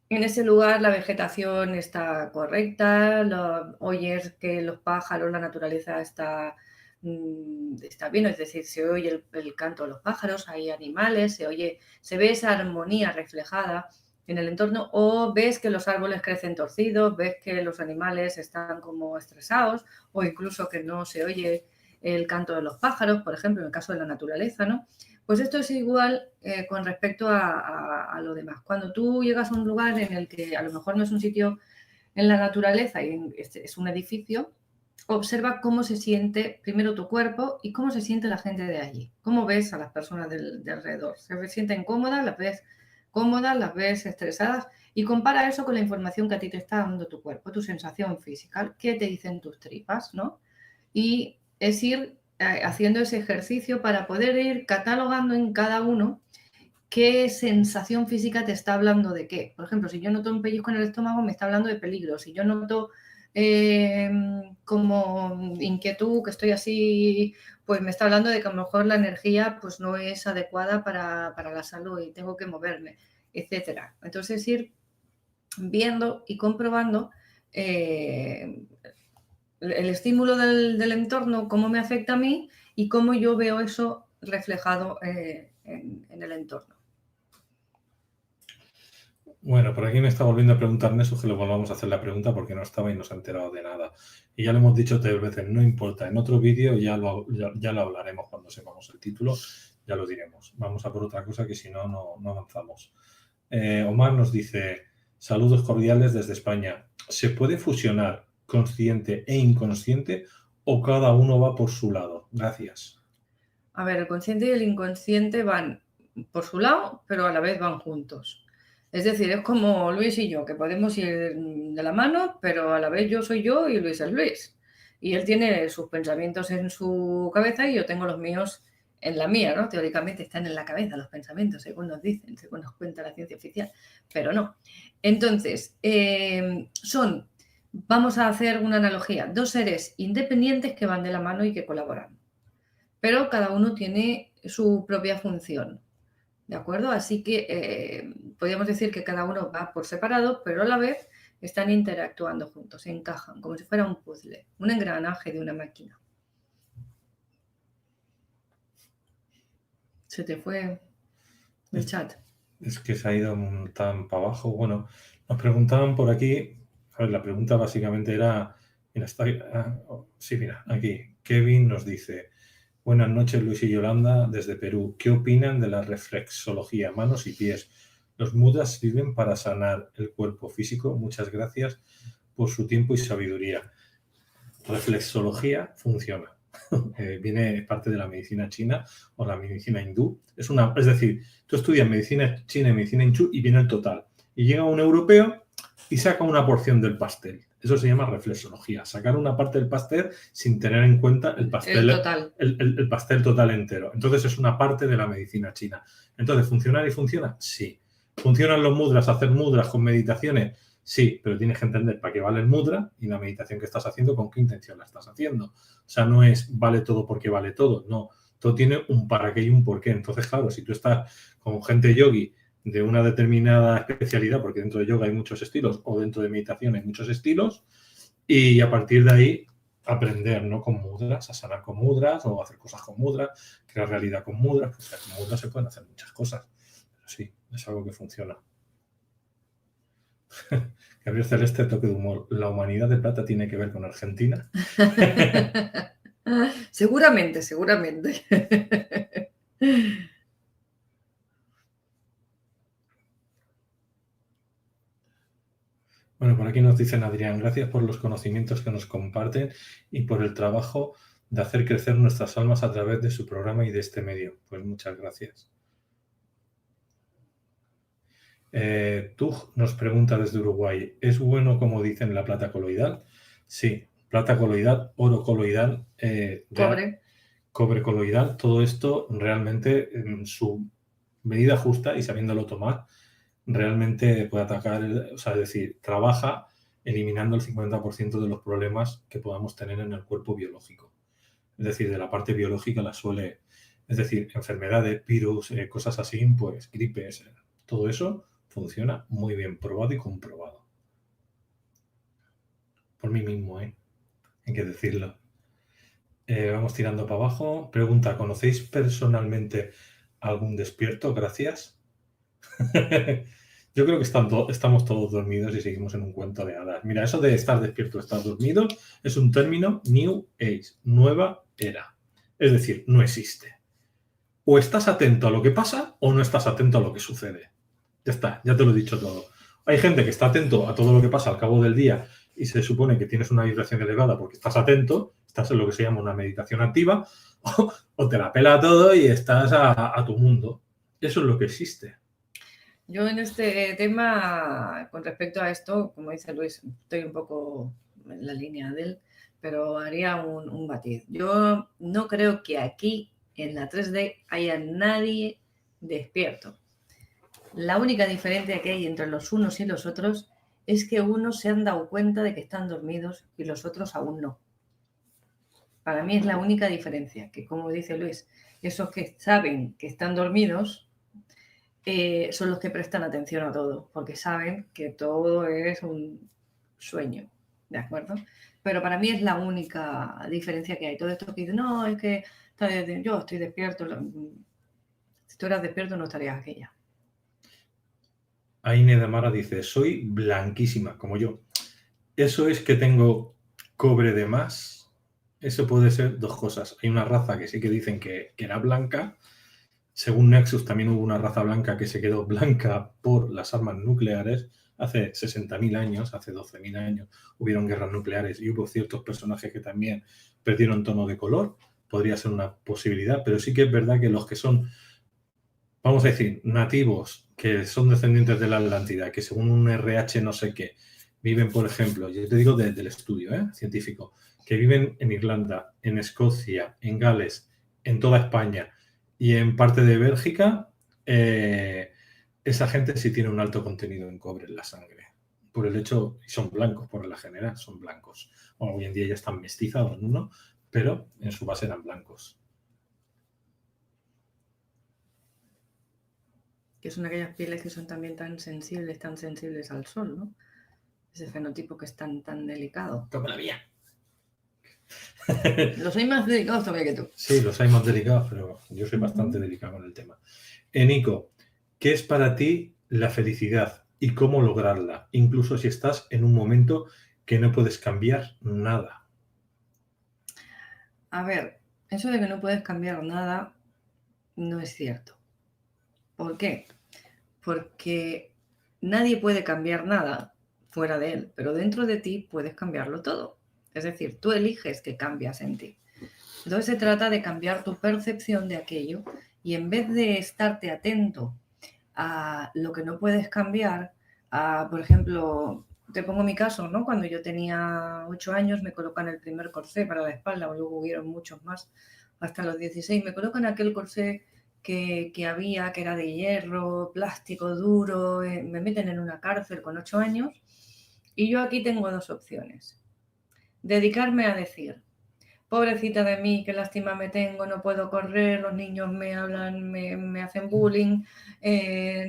Speaker 2: en ese lugar la vegetación está correcta, oyes que los pájaros, la naturaleza está bien, es decir, se oye el canto de los pájaros, hay animales, se ve esa armonía reflejada en el entorno, o ves que los árboles crecen torcidos, ves que los animales están como estresados, o incluso que no se oye el canto de los pájaros, por ejemplo, en el caso de la naturaleza, ¿no? Pues esto es igual con respecto a lo demás. Cuando tú llegas a un lugar en el que a lo mejor no es un sitio en la naturaleza y es un edificio, observa cómo se siente primero tu cuerpo y cómo se siente la gente de allí. Cómo ves a las personas de alrededor. ¿Se sienten cómodas? ¿Las ves cómodas? ¿Las ves estresadas? Y compara eso con la información que a ti te está dando tu cuerpo, tu sensación física. ¿Qué te dicen tus tripas, no? Y es ir haciendo ese ejercicio para poder ir catalogando en cada uno qué sensación física te está hablando de qué. Por ejemplo, si yo noto un pellizco en el estómago, me está hablando de peligro. Si yo noto como inquietud, que estoy así, pues me está hablando de que a lo mejor la energía pues no es adecuada para la salud y tengo que moverme, etcétera. Entonces ir viendo y comprobando el estímulo del entorno, cómo me afecta a mí y cómo yo veo eso reflejado en el entorno.
Speaker 1: Bueno, por aquí me está volviendo a preguntar Nesu que le volvamos a hacer la pregunta porque no estaba y no se ha enterado de nada. Y ya lo hemos dicho 3 veces, no importa. En otro vídeo ya lo hablaremos cuando sepamos el título, ya lo diremos. Vamos a por otra cosa que si no, no avanzamos. Omar nos dice, saludos cordiales desde España. ¿Se puede fusionar consciente e inconsciente o cada uno va por su lado? Gracias.
Speaker 2: A ver, el consciente y el inconsciente van por su lado, pero a la vez van juntos. Es decir, es como Luis y yo, que podemos ir de la mano, pero a la vez yo soy yo y Luis es Luis. Y él tiene sus pensamientos en su cabeza y yo tengo los míos en la mía, ¿no? Teóricamente están en la cabeza los pensamientos, según nos dicen, según nos cuenta la ciencia oficial, pero no. Entonces, vamos a hacer una analogía, dos seres independientes que van de la mano y que colaboran, pero cada uno tiene su propia función. ¿De acuerdo? Así que podríamos decir que cada uno va por separado, pero a la vez están interactuando juntos, se encajan, como si fuera un puzzle, un engranaje de una máquina. Se te fue el chat.
Speaker 1: Es que se ha ido tan para abajo. Bueno, nos preguntaban por aquí, a ver, la pregunta básicamente era, mira, sí, mira, aquí, Kevin nos dice, buenas noches Luis y Yolanda desde Perú, ¿qué opinan de la reflexología, manos y pies? ¿Los mudras sirven para sanar el cuerpo físico? Muchas gracias por su tiempo y sabiduría. Reflexología funciona. Viene parte de la medicina china o la medicina hindú. Es decir, tú estudias medicina china y medicina hindú y viene el total. Y llega un europeo y saca una porción del pastel. Eso se llama reflexología. Sacar una parte del pastel sin tener en cuenta el pastel
Speaker 2: total.
Speaker 1: El pastel total entero. Entonces es una parte de la medicina china. Entonces, ¿funciona y funciona? Sí. ¿Funcionan los mudras, hacer mudras con meditaciones? Sí, pero tienes que entender para qué vale el mudra y la meditación que estás haciendo, con qué intención la estás haciendo. O sea, no es vale todo porque vale todo, no. Todo tiene un para qué y un por qué. Entonces, claro, si tú estás con gente yogi de una determinada especialidad, porque dentro de yoga hay muchos estilos, o dentro de meditación hay muchos estilos, y a partir de ahí aprender, ¿no? Con mudras, a sanar con mudras, o hacer cosas con mudras, crear realidad con mudras, pues con mudras se pueden hacer muchas cosas. Pero sí, es algo que funciona. Gabriel Celeste, toque de humor. ¿La humanidad de plata tiene que ver con Argentina?
Speaker 2: Seguramente, seguramente.
Speaker 1: Bueno, por aquí nos dicen, Adrián, gracias por los conocimientos que nos comparten y por el trabajo de hacer crecer nuestras almas a través de su programa y de este medio. Pues muchas gracias. Tug nos pregunta desde Uruguay, ¿es bueno como dicen la plata coloidal? Sí, plata coloidal, oro coloidal, cobre coloidal, todo esto realmente en su medida justa y sabiéndolo tomar, realmente puede atacar, o sea, es decir, trabaja eliminando el 50% de los problemas que podamos tener en el cuerpo biológico. Es decir, de la parte biológica es decir, enfermedades, virus, cosas así, pues gripes, todo eso funciona muy bien, probado y comprobado. Por mí mismo, hay que decirlo. Vamos tirando para abajo. Pregunta, ¿conocéis personalmente algún despierto? Gracias. Yo creo que estamos todos dormidos y seguimos en un cuento de hadas. Mira, eso de estar despierto o estar dormido es un término New Age, nueva era. Es decir, no existe. O estás atento a lo que pasa o no estás atento a lo que sucede. Ya está, ya te lo he dicho todo. Hay gente que está atento a todo lo que pasa al cabo del día y se supone que tienes una vibración elevada porque estás atento, estás en lo que se llama una meditación activa, o te la pela todo y estás a tu mundo. Eso es lo que existe.
Speaker 2: Yo en este tema, con respecto a esto, como dice Luis, estoy un poco en la línea de él, pero haría un matiz. Yo no creo que aquí, en la 3D, haya nadie despierto. La única diferencia que hay entre los unos y los otros es que unos se han dado cuenta de que están dormidos y los otros aún no. Para mí es la única diferencia, que como dice Luis, esos que saben que están dormidos son los que prestan atención a todo, porque saben que todo es un sueño, ¿de acuerdo? Pero para mí es la única diferencia que hay. Todo esto que dicen, no, es que yo estoy despierto. Si tú eras despierto no estarías aquella.
Speaker 1: Aine de Mara dice, soy blanquísima, como yo. Eso es que tengo cobre de más. Eso puede ser dos cosas. Hay una raza que sí que dicen que era blanca. Según Nexus también hubo una raza blanca que se quedó blanca por las armas nucleares. Hace 60.000 años, hace 12.000 años, hubieron guerras nucleares y hubo ciertos personajes que también perdieron tono de color. Podría ser una posibilidad, pero sí que es verdad que los que son vamos a decir, nativos que son descendientes de la Atlántida, que según un RH no sé qué, viven, por ejemplo, yo te digo del estudio científico, que viven en Irlanda, en Escocia, en Gales, en toda España y en parte de Bélgica, esa gente sí tiene un alto contenido en cobre en la sangre. Por el hecho, y son blancos por la general, son blancos. Bueno, hoy en día ya están mestizados, ¿no? Pero en su base eran blancos.
Speaker 2: Que son aquellas pieles que son también tan sensibles al sol, ¿no? Ese fenotipo que es tan delicado.
Speaker 1: Como la mía.
Speaker 2: Los hay más delicados todavía que tú.
Speaker 1: Sí, los hay más delicados, pero yo soy bastante delicado en el tema. Nico, ¿qué es para ti la felicidad y cómo lograrla? Incluso si estás en un momento que no puedes cambiar nada.
Speaker 2: A ver, eso de que no puedes cambiar nada no es cierto. ¿Por qué? Porque nadie puede cambiar nada fuera de él, pero dentro de ti puedes cambiarlo todo. Es decir, tú eliges que cambias en ti. Entonces se trata de cambiar tu percepción de aquello y en vez de estarte atento a lo que no puedes cambiar, por ejemplo, te pongo mi caso, ¿no? Cuando yo tenía 8 años me colocan el primer corsé para la espalda, luego hubieron muchos más, hasta los 16 me colocan aquel corsé que había, que era de hierro, plástico duro, me meten en una cárcel con 8 años y yo aquí tengo dos opciones. Dedicarme a decir, pobrecita de mí, qué lástima me tengo, no puedo correr, los niños me hablan, me hacen bullying,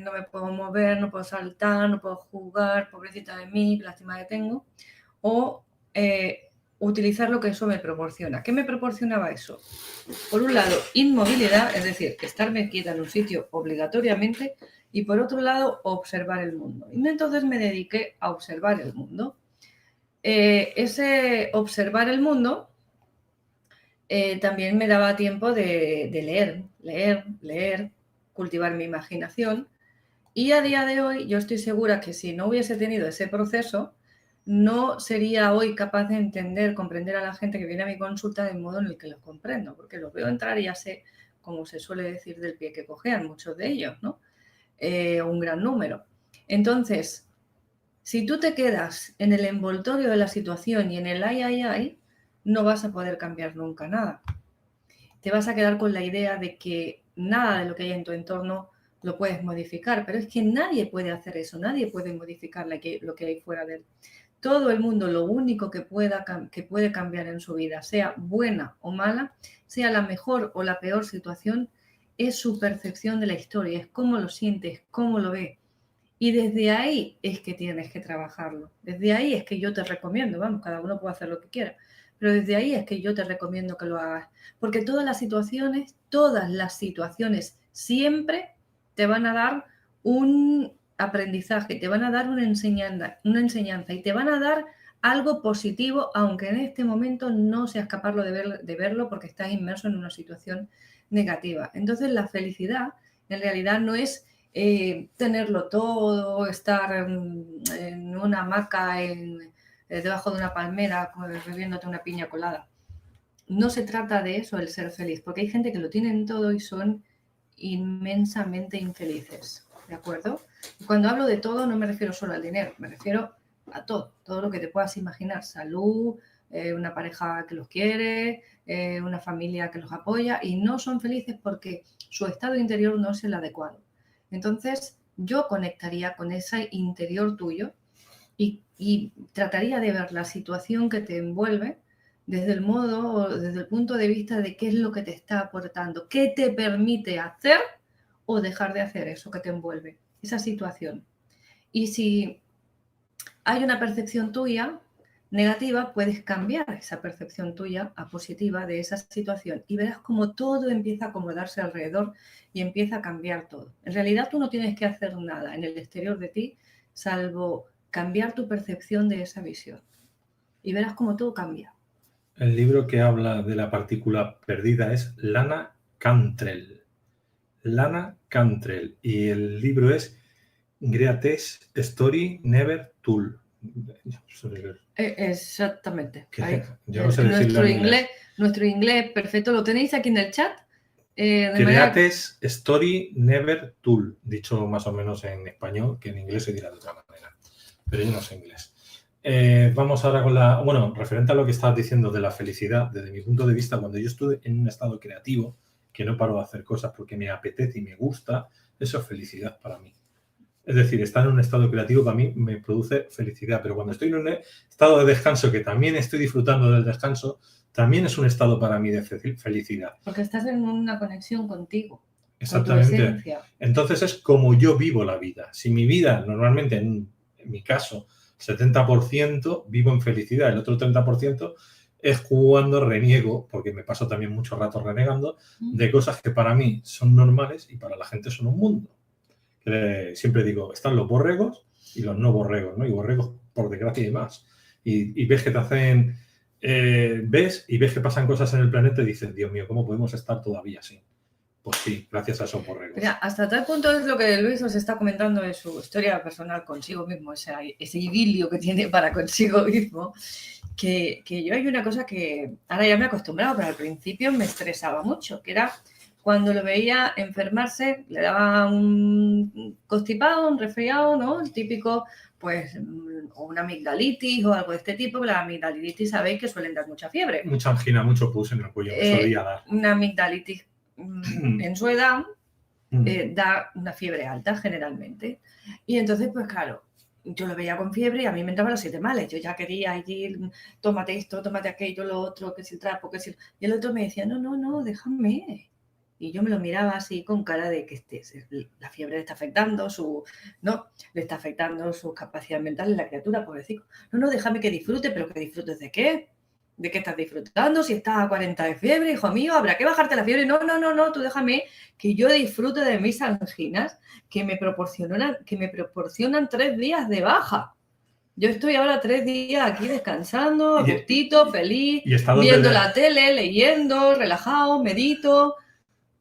Speaker 2: no me puedo mover, no puedo saltar, no puedo jugar, pobrecita de mí, qué lástima que tengo. O utilizar lo que eso me proporciona. ¿Qué me proporcionaba eso? Por un lado, inmovilidad, es decir, estarme quieta en un sitio obligatoriamente, y por otro lado, observar el mundo. Y entonces me dediqué a observar el mundo. Ese observar el mundo también me daba tiempo de leer, cultivar mi imaginación. Y a día de hoy yo estoy segura que si no hubiese tenido ese proceso, no sería hoy capaz de comprender a la gente que viene a mi consulta del modo en el que los comprendo, porque los veo entrar y ya sé, como se suele decir, del pie que cojean, muchos de ellos, ¿no? Un gran número. Entonces, si tú te quedas en el envoltorio de la situación y en el ay, no vas a poder cambiar nunca nada. Te vas a quedar con la idea de que nada de lo que hay en tu entorno lo puedes modificar, pero es que nadie puede hacer eso, nadie puede modificar lo que hay fuera de él. Todo el mundo, lo único que puede cambiar en su vida, sea buena o mala, sea la mejor o la peor situación, es su percepción de la historia, es cómo lo sientes, cómo lo ves. Y desde ahí es que tienes que trabajarlo. Desde ahí es que yo te recomiendo, vamos, cada uno puede hacer lo que quiera, pero desde ahí es que yo te recomiendo que lo hagas. Porque todas las situaciones siempre te van a dar un aprendizaje, te van a dar una enseñanza y te van a dar algo positivo, aunque en este momento no seas capaz de verlo porque estás inmerso en una situación negativa. Entonces la felicidad en realidad no es tenerlo todo, estar en una hamaca debajo de una palmera bebiéndote una piña colada. No se trata de eso, el ser feliz, porque hay gente que lo tienen todo y son inmensamente infelices, ¿de acuerdo? Y cuando hablo de todo no me refiero solo al dinero, me refiero a todo lo que te puedas imaginar, salud, una pareja que los quiere, una familia que los apoya y no son felices porque su estado interior no es el adecuado. Entonces, yo conectaría con ese interior tuyo y trataría de ver la situación que te envuelve desde el punto de vista de qué es lo que te está aportando, qué te permite hacer o dejar de hacer eso que te envuelve, esa situación. Y si hay una percepción tuya negativa, puedes cambiar esa percepción tuya a positiva de esa situación y verás como todo empieza a acomodarse alrededor y empieza a cambiar todo. En realidad tú no tienes que hacer nada en el exterior de ti, salvo cambiar tu percepción de esa visión. Y verás como todo cambia.
Speaker 1: El libro que habla de la partícula perdida es Lana Cantrell. Lana Cantrell. Y el libro es Greatest Story Never Told.
Speaker 2: Exactamente.
Speaker 1: Yo no sé decirlo
Speaker 2: nuestro inglés perfecto. ¿Lo tenéis aquí en el chat?
Speaker 1: Creates Story Never Tool, dicho más o menos en español, que en inglés se dirá de otra manera, pero yo no sé inglés. Vamos ahora con la... Bueno, referente a lo que estabas diciendo de la felicidad, desde mi punto de vista, cuando yo estuve en un estado creativo, que no paro de hacer cosas porque me apetece y me gusta, eso es felicidad para mí. Es decir, estar en un estado creativo para mí me produce felicidad, pero cuando estoy en un estado de descanso, que también estoy disfrutando del descanso, también es un estado para mí de felicidad.
Speaker 2: Porque estás en una conexión contigo.
Speaker 1: Exactamente.
Speaker 2: Con tu esencia.
Speaker 1: Entonces es como yo vivo la vida. Si mi vida, normalmente en mi caso, 70% vivo en felicidad, el otro 30% es cuando reniego, porque me paso también mucho rato renegando, de cosas que para mí son normales y para la gente son un mundo. Siempre digo, están los borregos y los no borregos, ¿no? Y borregos, por desgracia, y más. Y ves que te hacen... ves que pasan cosas en el planeta y dices, Dios mío, ¿cómo podemos estar todavía así? Pues sí, gracias a esos borregos.
Speaker 2: Mira, hasta tal punto es lo que Luis os está comentando de su historia personal consigo mismo, ese idilio que tiene para consigo mismo, que yo hay una cosa que ahora ya me he acostumbrado, pero al principio me estresaba mucho, que era cuando lo veía enfermarse, le daba un constipado, un resfriado, ¿no? El típico, pues, o una amigdalitis o algo de este tipo, la amigdalitis sabéis que suelen dar mucha fiebre.
Speaker 1: Mucha angina, mucho pus en el cuello, me solía dar.
Speaker 2: Una amigdalitis en su edad da una fiebre alta generalmente. Y entonces, pues claro, yo lo veía con fiebre y a mí me entraban los 7 males. Yo ya quería ir, tómate esto, tómate aquello, lo otro, que si el trapo, que si... Y el otro me decía, no, déjame. Y yo me lo miraba así con cara de que la fiebre le está afectando le está afectando sus capacidades mentales, la criatura, pobrecito. No, déjame que disfrute, pero que disfrutes ¿de qué? ¿De qué estás disfrutando? Si estás a 40 de fiebre, hijo mío, habrá que bajarte la fiebre. No, tú déjame que yo disfrute de mis anginas que me proporcionan 3 días de baja. Yo estoy ahora 3 días aquí descansando, a gustito, feliz, viendo la tele, leyendo, relajado, medito.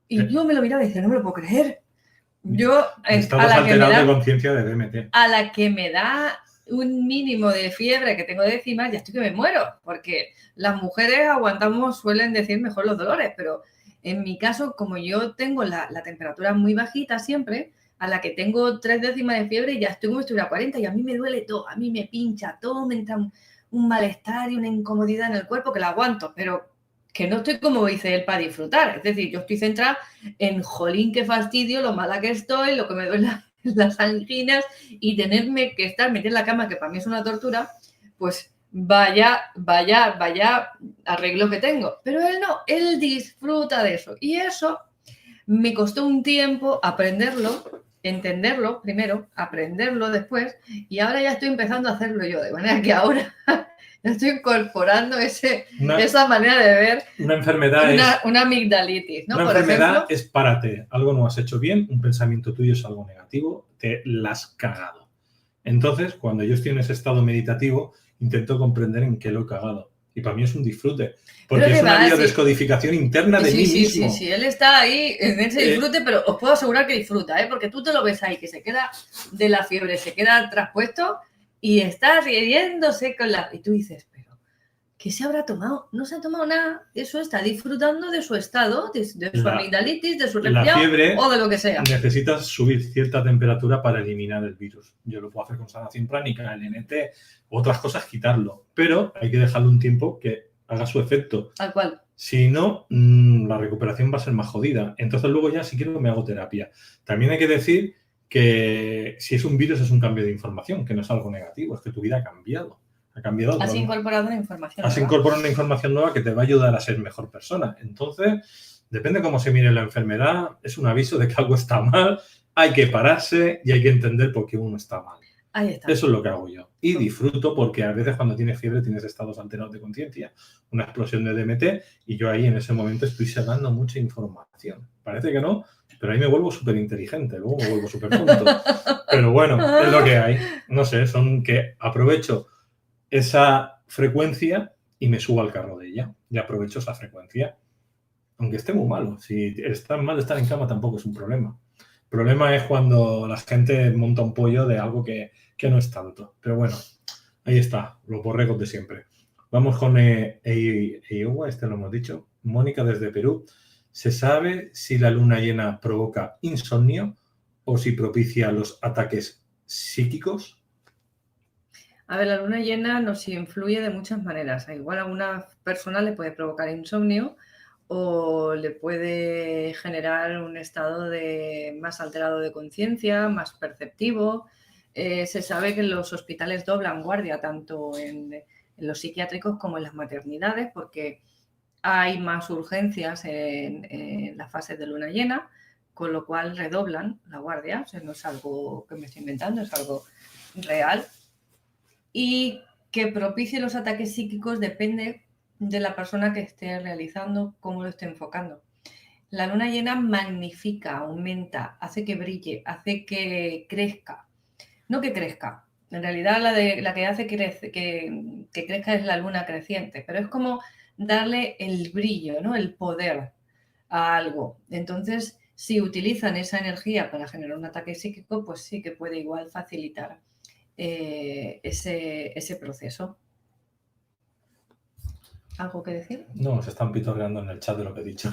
Speaker 2: Y yo me lo miraba y decía, no me lo puedo creer. Yo,
Speaker 1: de conciencia de DMT.
Speaker 2: A la que me da un mínimo de fiebre que tengo de encima, ya estoy que me muero, porque las mujeres suelen decir mejor los dolores, pero en mi caso, como yo tengo la temperatura muy bajita siempre, a la que tengo 3 décimas de fiebre, ya estoy como si estuviera a 40 y a mí me duele todo, a mí me pincha todo, me entra un malestar y una incomodidad en el cuerpo que la aguanto, pero que no estoy como dice él para disfrutar. Es decir, yo estoy centrada en jolín, qué fastidio, lo mala que estoy, lo que me duele las anginas y tenerme que estar metida en la cama, que para mí es una tortura, pues vaya arreglo que tengo. Pero él no, él disfruta de eso. Y eso me costó un tiempo aprenderlo, entenderlo primero, aprenderlo después, y ahora ya estoy empezando a hacerlo yo, de manera que ahora estoy incorporando esa manera de ver
Speaker 1: una enfermedad
Speaker 2: una amigdalitis, ¿no?
Speaker 1: Una enfermedad es párate, algo no has hecho bien, un pensamiento tuyo es algo negativo, te la has cagado. Entonces, cuando yo estoy en ese estado meditativo, intento comprender en qué lo he cagado. Y para mí es un disfrute, porque es una biodescodificación interna de mí mismo.
Speaker 2: Sí, él está ahí en ese disfrute, pero os puedo asegurar que disfruta, porque tú te lo ves ahí, que se queda de la fiebre, se queda traspuesto y está riéndose y tú dices, pero ¿qué se habrá tomado? No se ha tomado nada, eso está disfrutando de su estado, de su amigdalitis, de su resfriado o de lo que sea.
Speaker 1: Necesitas subir cierta temperatura para eliminar el virus. Yo lo puedo hacer con sanación pránica, LNT, otras cosas quitarlo, pero hay que dejarle un tiempo que haga su efecto.
Speaker 2: Tal cual.
Speaker 1: Si no, la recuperación va a ser más jodida. Entonces luego ya si quiero me hago terapia. También hay que decir que si es un virus es un cambio de información, que no es algo negativo, es que tu vida ha cambiado. Ha cambiado.
Speaker 2: Has incorporado una información
Speaker 1: nueva. Has incorporado una información nueva que te va a ayudar a ser mejor persona. Entonces, depende cómo se mire la enfermedad, es un aviso de que algo está mal, hay que pararse y hay que entender por qué uno está mal.
Speaker 2: Ahí está.
Speaker 1: Eso es lo que hago yo. Y disfruto porque a veces cuando tienes fiebre tienes estados alterados de conciencia, una explosión de DMT y yo ahí en ese momento estoy sacando mucha información. Parece que no, pero ahí me vuelvo súper inteligente, luego me vuelvo súper tonto. Pero bueno, es lo que hay. No sé, son que aprovecho esa frecuencia y me subo al carro de ella. Y aprovecho esa frecuencia. Aunque esté muy malo. Si está mal estar en cama tampoco es un problema. El problema es cuando la gente monta un pollo de algo que no es tanto. Pero bueno, ahí está, los borregos de siempre. Vamos con Iowa, este lo hemos dicho. Mónica desde Perú. ¿Se sabe si la luna llena provoca insomnio o si propicia los ataques psíquicos?
Speaker 2: A ver, la luna llena nos influye de muchas maneras. Igual a una persona le puede provocar insomnio o le puede generar un estado más alterado de conciencia, más perceptivo. Se sabe que los hospitales doblan guardia tanto en los psiquiátricos como en las maternidades porque hay más urgencias en las fases de luna llena, con lo cual redoblan la guardia. O sea, no es algo que me estoy inventando, es algo real. Y que propicie los ataques psíquicos depende de la persona que esté realizando, cómo lo esté enfocando. La luna llena magnifica, aumenta, hace que brille, hace que crezca. No que crezca, en realidad la que hace que crezca es la luna creciente, pero es como darle el brillo, ¿no? El poder a algo. Entonces, si utilizan esa energía para generar un ataque psíquico, pues sí que puede igual facilitar ese proceso. ¿Algo que decir?
Speaker 1: No, se están pitorreando en el chat de lo que he dicho.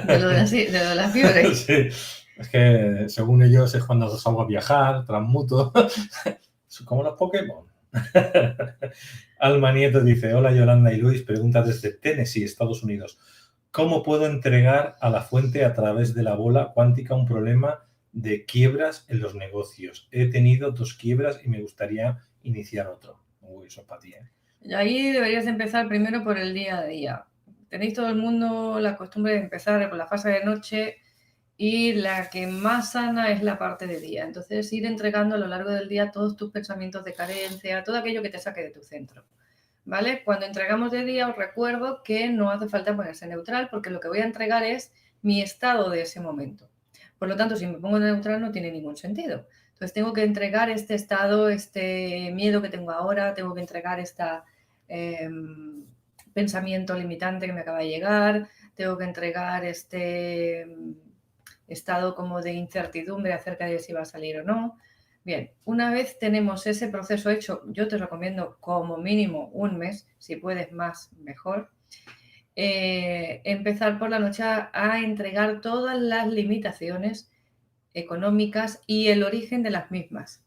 Speaker 2: De lo de la fiebre.
Speaker 1: Sí, es que según ellos es cuando salgo a viajar, transmuto, como los Pokémon. Alma Nieto dice, hola Yolanda y Luis, pregunta desde Tennessee, Estados Unidos. ¿Cómo puedo entregar a la fuente a través de la bola cuántica un problema de quiebras en los negocios? He tenido 2 quiebras y me gustaría iniciar otro. Uy, eso es para ti, ¿eh?
Speaker 2: Ahí deberías empezar primero por el día a día. Tenéis todo el mundo la costumbre de empezar por la fase de noche y la que más sana es la parte de día. Entonces, ir entregando a lo largo del día todos tus pensamientos de carencia, todo aquello que te saque de tu centro. ¿Vale? Cuando entregamos de día, os recuerdo que no hace falta ponerse neutral porque lo que voy a entregar es mi estado de ese momento. Por lo tanto, si me pongo neutral no tiene ningún sentido. Entonces, tengo que entregar este estado, este miedo que tengo ahora, tengo que entregar este pensamiento limitante que me acaba de llegar, tengo que entregar este estado como de incertidumbre acerca de si va a salir o no. Bien, una vez tenemos ese proceso hecho, yo te recomiendo como mínimo un mes, si puedes más, mejor. Empezar por la noche a entregar todas las limitaciones económicas y el origen de las mismas.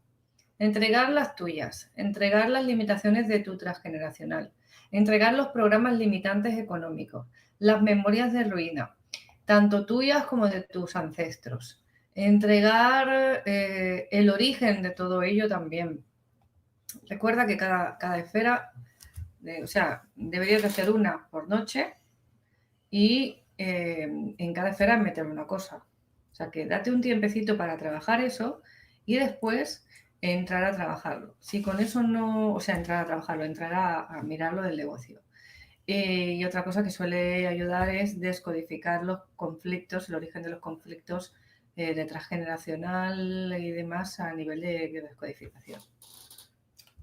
Speaker 2: Entregar las tuyas, entregar las limitaciones de tu transgeneracional, entregar los programas limitantes económicos, las memorias de ruina, tanto tuyas como de tus ancestros. Entregar el origen de todo ello también. Recuerda que cada esfera, o sea, deberías de hacer una por noche y en cada esfera meter una cosa. O sea, que date un tiempecito para trabajar eso y después entrar a trabajarlo. Si con eso no, o sea, entrar a trabajarlo, entrar a mirarlo del negocio. Y otra cosa que suele ayudar es descodificar los conflictos, el origen de los conflictos de transgeneracional y demás a nivel de descodificación.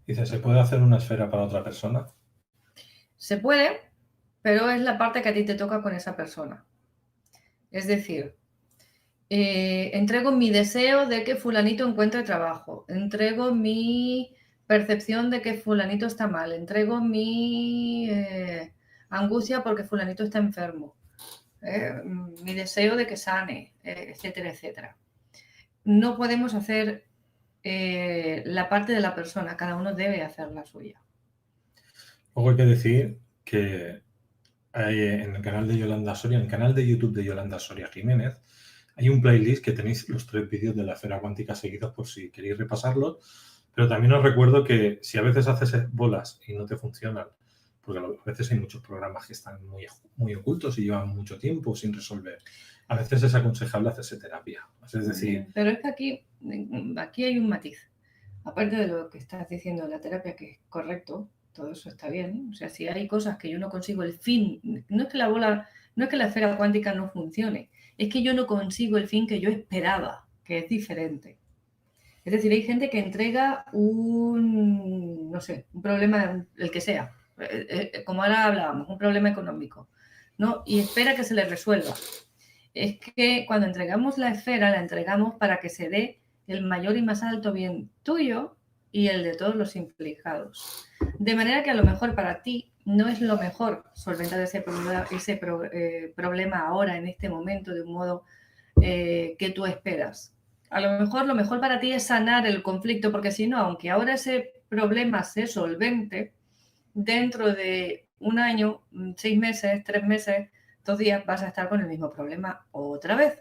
Speaker 1: Dice, ¿se puede hacer una esfera para otra persona?
Speaker 2: Se puede, pero es la parte que a ti te toca con esa persona. Es decir, entrego mi deseo de que fulanito encuentre trabajo, entrego mi percepción de que fulanito está mal, entrego mi angustia porque fulanito está enfermo, mi deseo de que sane, etcétera, etcétera. No podemos hacer la parte de la persona, cada uno debe hacer la suya.
Speaker 1: Luego hay que decir que hay en el canal de Yolanda Soria, en el canal de YouTube de Yolanda Soria Jiménez, hay un playlist que tenéis los 3 vídeos de la esfera cuántica seguidos por si queréis repasarlos, pero también os recuerdo que si a veces haces bolas y no te funcionan, porque a veces hay muchos programas que están muy ocultos y llevan mucho tiempo sin resolver, a veces es aconsejable hacerse terapia. Es decir...
Speaker 2: Pero es que aquí hay un matiz. Aparte de lo que estás diciendo de la terapia, que es correcto, todo eso está bien. O sea, si hay cosas que yo no consigo el fin, no es que la esfera cuántica no funcione, es que yo no consigo el fin que yo esperaba, que es diferente. Es decir, hay gente que entrega un problema, el que sea, como ahora hablábamos, un problema económico, ¿no? Y espera que se le resuelva. Es que cuando entregamos la esfera, la entregamos para que se dé el mayor y más alto bien tuyo y el de todos los implicados. De manera que a lo mejor para ti no es lo mejor solventar ese problema ahora, en este momento, de un modo que tú esperas. A lo mejor para ti es sanar el conflicto, porque si no, aunque ahora ese problema se solvente, dentro de un año, 6 meses, 3 meses, 2 días, vas a estar con el mismo problema otra vez.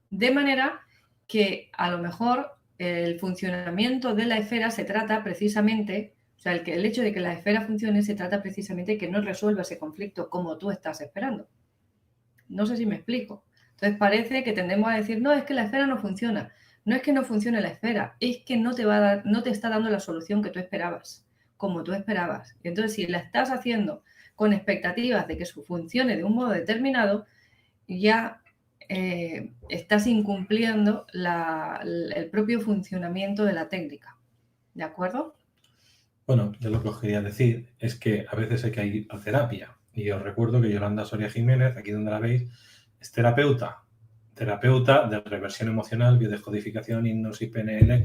Speaker 2: De manera que a lo mejor el funcionamiento de la esfera se trata precisamente, o sea, el hecho de que la esfera funcione se trata precisamente de que no resuelva ese conflicto como tú estás esperando. No sé si me explico. Entonces parece que tendemos a decir, no, es que la esfera no funciona. No es que no funcione la esfera, es que no te está dando la solución que tú esperabas, como tú esperabas. Y entonces, si la estás haciendo con expectativas de que funcione de un modo determinado, ya estás incumpliendo el propio funcionamiento de la técnica. ¿De acuerdo?
Speaker 1: Bueno, yo lo que os quería decir es que a veces hay que ir a terapia. Y os recuerdo que Yolanda Soria Jiménez, aquí donde la veis, es terapeuta de reversión emocional, biodescodificación, hipnosis, PNL,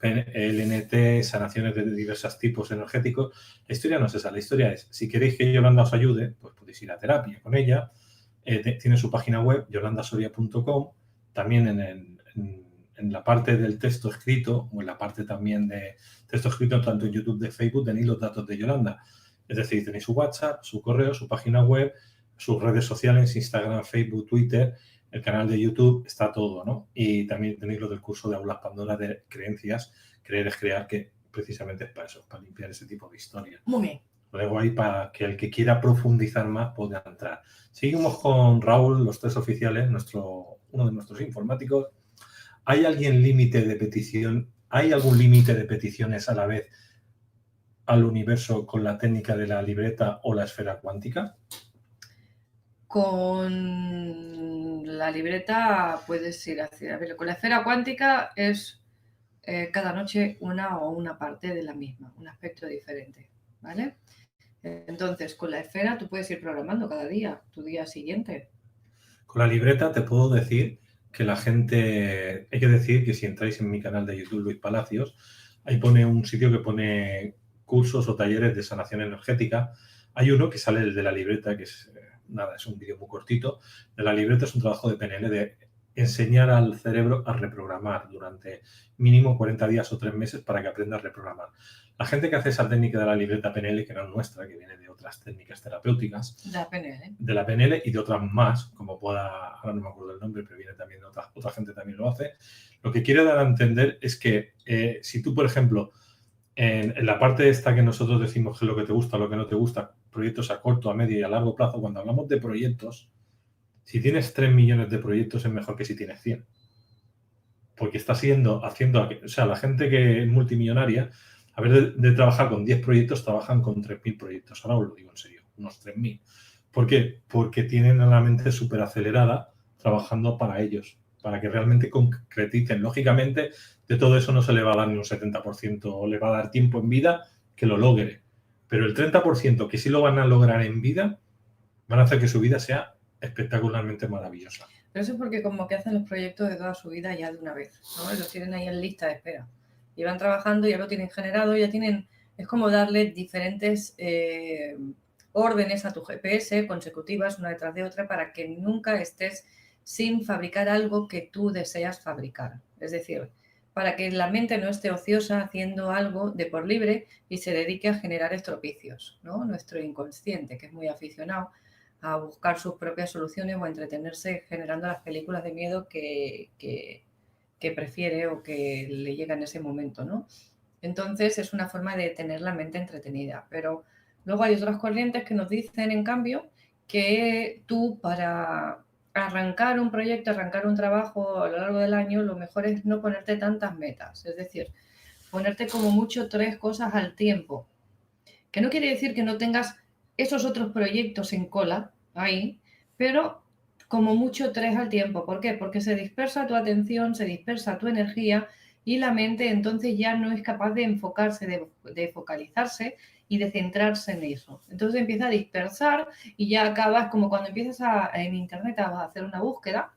Speaker 1: LNT, sanaciones de diversos tipos energéticos. La historia no es esa, la historia es, si queréis que Yolanda os ayude, pues podéis ir a terapia con ella. Tiene su página web, yolandasoria.com, también en la parte del texto escrito, o en la parte también de texto escrito, tanto en YouTube de Facebook, tenéis los datos de Yolanda. Es decir, tenéis su WhatsApp, su correo, su página web, sus redes sociales, Instagram, Facebook, Twitter, el canal de YouTube, está todo, ¿no? Y también tenéis lo del curso de Aulas Pandora de creencias, creer es crear, que precisamente es para eso, para limpiar ese tipo de historias.
Speaker 2: Muy bien.
Speaker 1: Lo dejo ahí para que el que quiera profundizar más pueda entrar. Seguimos con Raúl, los tres oficiales, uno de nuestros informáticos. ¿Hay algún límite de peticiones a la vez al universo con la técnica de la libreta o la esfera cuántica?
Speaker 2: Con la libreta puedes ir hacia... A ver, con la esfera cuántica es cada noche una parte de la misma, un aspecto diferente, ¿vale? Entonces, con la esfera tú puedes ir programando cada día, tu día siguiente.
Speaker 1: Con la libreta te puedo decir que la gente... Hay que decir que si entráis en mi canal de YouTube, Luis Palacios, ahí pone un sitio que pone cursos o talleres de sanación energética. Hay uno que sale de la libreta, que es es un vídeo muy cortito. De la libreta es un trabajo de PNL de enseñar al cerebro a reprogramar durante mínimo 40 días o 3 meses para que aprenda a reprogramar. La gente que hace esa técnica de la libreta PNL, que no es nuestra, que viene de otras técnicas terapéuticas, de la PNL y de otras más, como ahora no me acuerdo el nombre, pero viene también de otra gente también lo hace, lo que quiere dar a entender es que si tú, por ejemplo, en la parte esta que nosotros decimos que es lo que te gusta, lo que no te gusta, proyectos a corto, a medio y a largo plazo, cuando hablamos de proyectos, si tienes 3 millones de proyectos es mejor que si tienes 100. Porque está haciendo, o sea, la gente que es multimillonaria, a vez de trabajar con 10 proyectos, trabajan con 3.000 proyectos. Ahora os lo digo en serio, unos 3.000. ¿Por qué? Porque tienen la mente súper acelerada trabajando para ellos, para que realmente concreticen. Lógicamente, de todo eso no se le va a dar ni un 70%, o le va a dar tiempo en vida que lo logre. Pero el 30% que sí lo van a lograr en vida, van a hacer que su vida sea espectacularmente maravillosa.
Speaker 2: Pero eso es porque como que hacen los proyectos de toda su vida ya de una vez, ¿no? Los tienen ahí en lista de espera. Y van trabajando, ya lo tienen generado, es como darle diferentes órdenes a tu GPS consecutivas, una detrás de otra, para que nunca estés sin fabricar algo que tú deseas fabricar. Es decir, para que la mente no esté ociosa haciendo algo de por libre y se dedique a generar estropicios, ¿no? Nuestro inconsciente, que es muy aficionado a buscar sus propias soluciones o a entretenerse generando las películas de miedo que prefiere o que le llega en ese momento, ¿no? Entonces es una forma de tener la mente entretenida. Pero luego hay otras corrientes que nos dicen, en cambio, que tú para arrancar un proyecto, arrancar un trabajo a lo largo del año, lo mejor es no ponerte tantas metas. Es decir, ponerte como mucho 3 cosas al tiempo. Que no quiere decir que no tengas esos otros proyectos en cola ahí, pero como mucho 3 al tiempo. ¿Por qué? Porque se dispersa tu atención, se dispersa tu energía y la mente entonces ya no es capaz de enfocarse, de focalizarse y de centrarse en eso. Entonces empieza a dispersar y ya acabas como cuando empiezas en internet a hacer una búsqueda,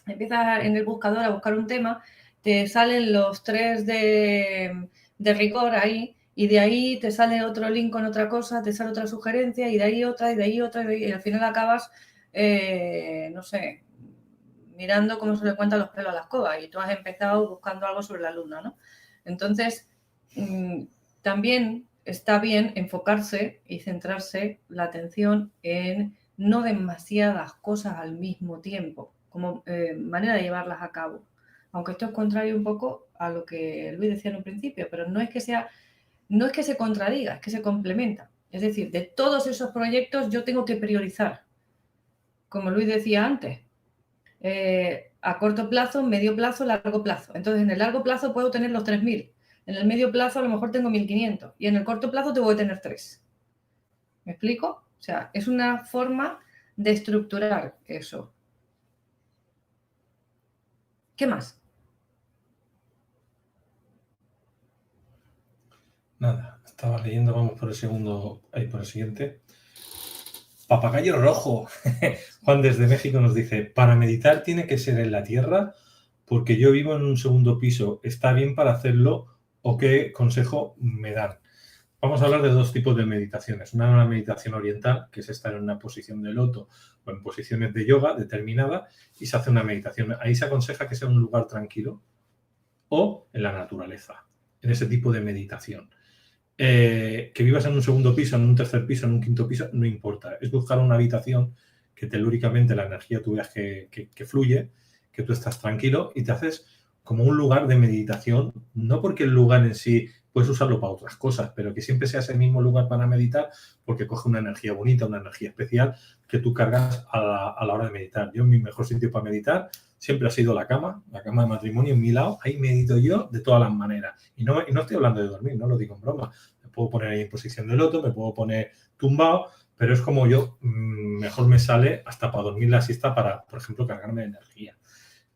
Speaker 2: empiezas en el buscador a buscar un tema, te salen los 3 de rigor ahí Y de ahí te sale otro link con otra cosa, te sale otra sugerencia, y de ahí otra, y de ahí otra, y al final acabas, no sé, mirando cómo se le cuentan los pelos a la escoba, y tú has empezado buscando algo sobre la luna, ¿no? Entonces, también está bien enfocarse y centrarse la atención en no demasiadas cosas al mismo tiempo, como manera de llevarlas a cabo. Aunque esto es contrario un poco a lo que Luis decía en un principio, pero no es que se contradiga, es que se complementa. Es decir, de todos esos proyectos yo tengo que priorizar, como Luis decía antes, a corto plazo, medio plazo, largo plazo. Entonces, en el largo plazo puedo tener los 3.000. En el medio plazo a lo mejor tengo 1.500. Y en el corto plazo tengo que tener 3. ¿Me explico? O sea, es una forma de estructurar eso. ¿Qué más?
Speaker 1: Nada, estaba leyendo, vamos por el segundo, ahí por el siguiente. Papagayo rojo. Juan desde México nos dice, para meditar tiene que ser en la tierra porque yo vivo en un segundo piso. ¿Está bien para hacerlo o qué consejo me dan? Vamos a hablar de dos tipos de meditaciones. Una meditación oriental, que es estar en una posición de loto o en posiciones de yoga determinada, y se hace una meditación. Ahí se aconseja que sea un lugar tranquilo o en la naturaleza, en ese tipo de meditación. Que vivas en un segundo piso, en un tercer piso, en un quinto piso, no importa. Es buscar una habitación que telúricamente la energía tú veas que fluye, que tú estás tranquilo y te haces como un lugar de meditación, no porque el lugar en sí puedes usarlo para otras cosas, pero que siempre sea ese mismo lugar para meditar porque coge una energía bonita, una energía especial que tú cargas a la hora de meditar. Yo, mi mejor sitio para meditar siempre ha sido la cama de matrimonio en mi lado, ahí medito yo de todas las maneras. Y no estoy hablando de dormir, no lo digo en broma. Me puedo poner ahí en posición de loto, me puedo poner tumbado, pero es como yo, mejor me sale hasta para dormir la siesta para, por ejemplo, cargarme de energía.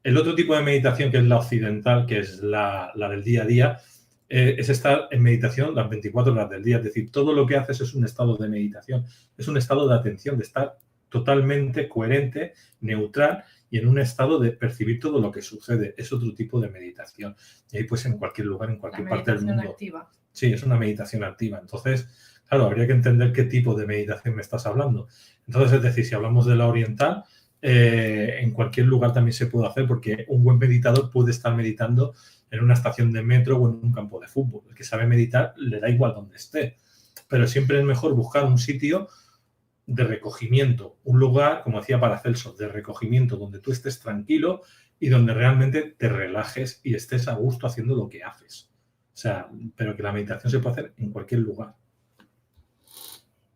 Speaker 1: El otro tipo de meditación, que es la occidental, que es la del día a día, es estar en meditación las 24 horas del día. Es decir, todo lo que haces es un estado de meditación, es un estado de atención, de estar totalmente coherente, neutral y en un estado de percibir todo lo que sucede. Es otro tipo de meditación. Y ahí pues en cualquier lugar, en cualquier parte del mundo.
Speaker 2: Activa.
Speaker 1: Sí, es una meditación activa. Entonces, claro, habría que entender qué tipo de meditación me estás hablando. Entonces, es decir, si hablamos de la oriental, en cualquier lugar también se puede hacer porque un buen meditador puede estar meditando en una estación de metro o en un campo de fútbol. El que sabe meditar le da igual donde esté. Pero siempre es mejor buscar un sitio de recogimiento, un lugar, como decía Paracelso, de recogimiento donde tú estés tranquilo y donde realmente te relajes y estés a gusto haciendo lo que haces. O sea, pero que la meditación se puede hacer en cualquier lugar.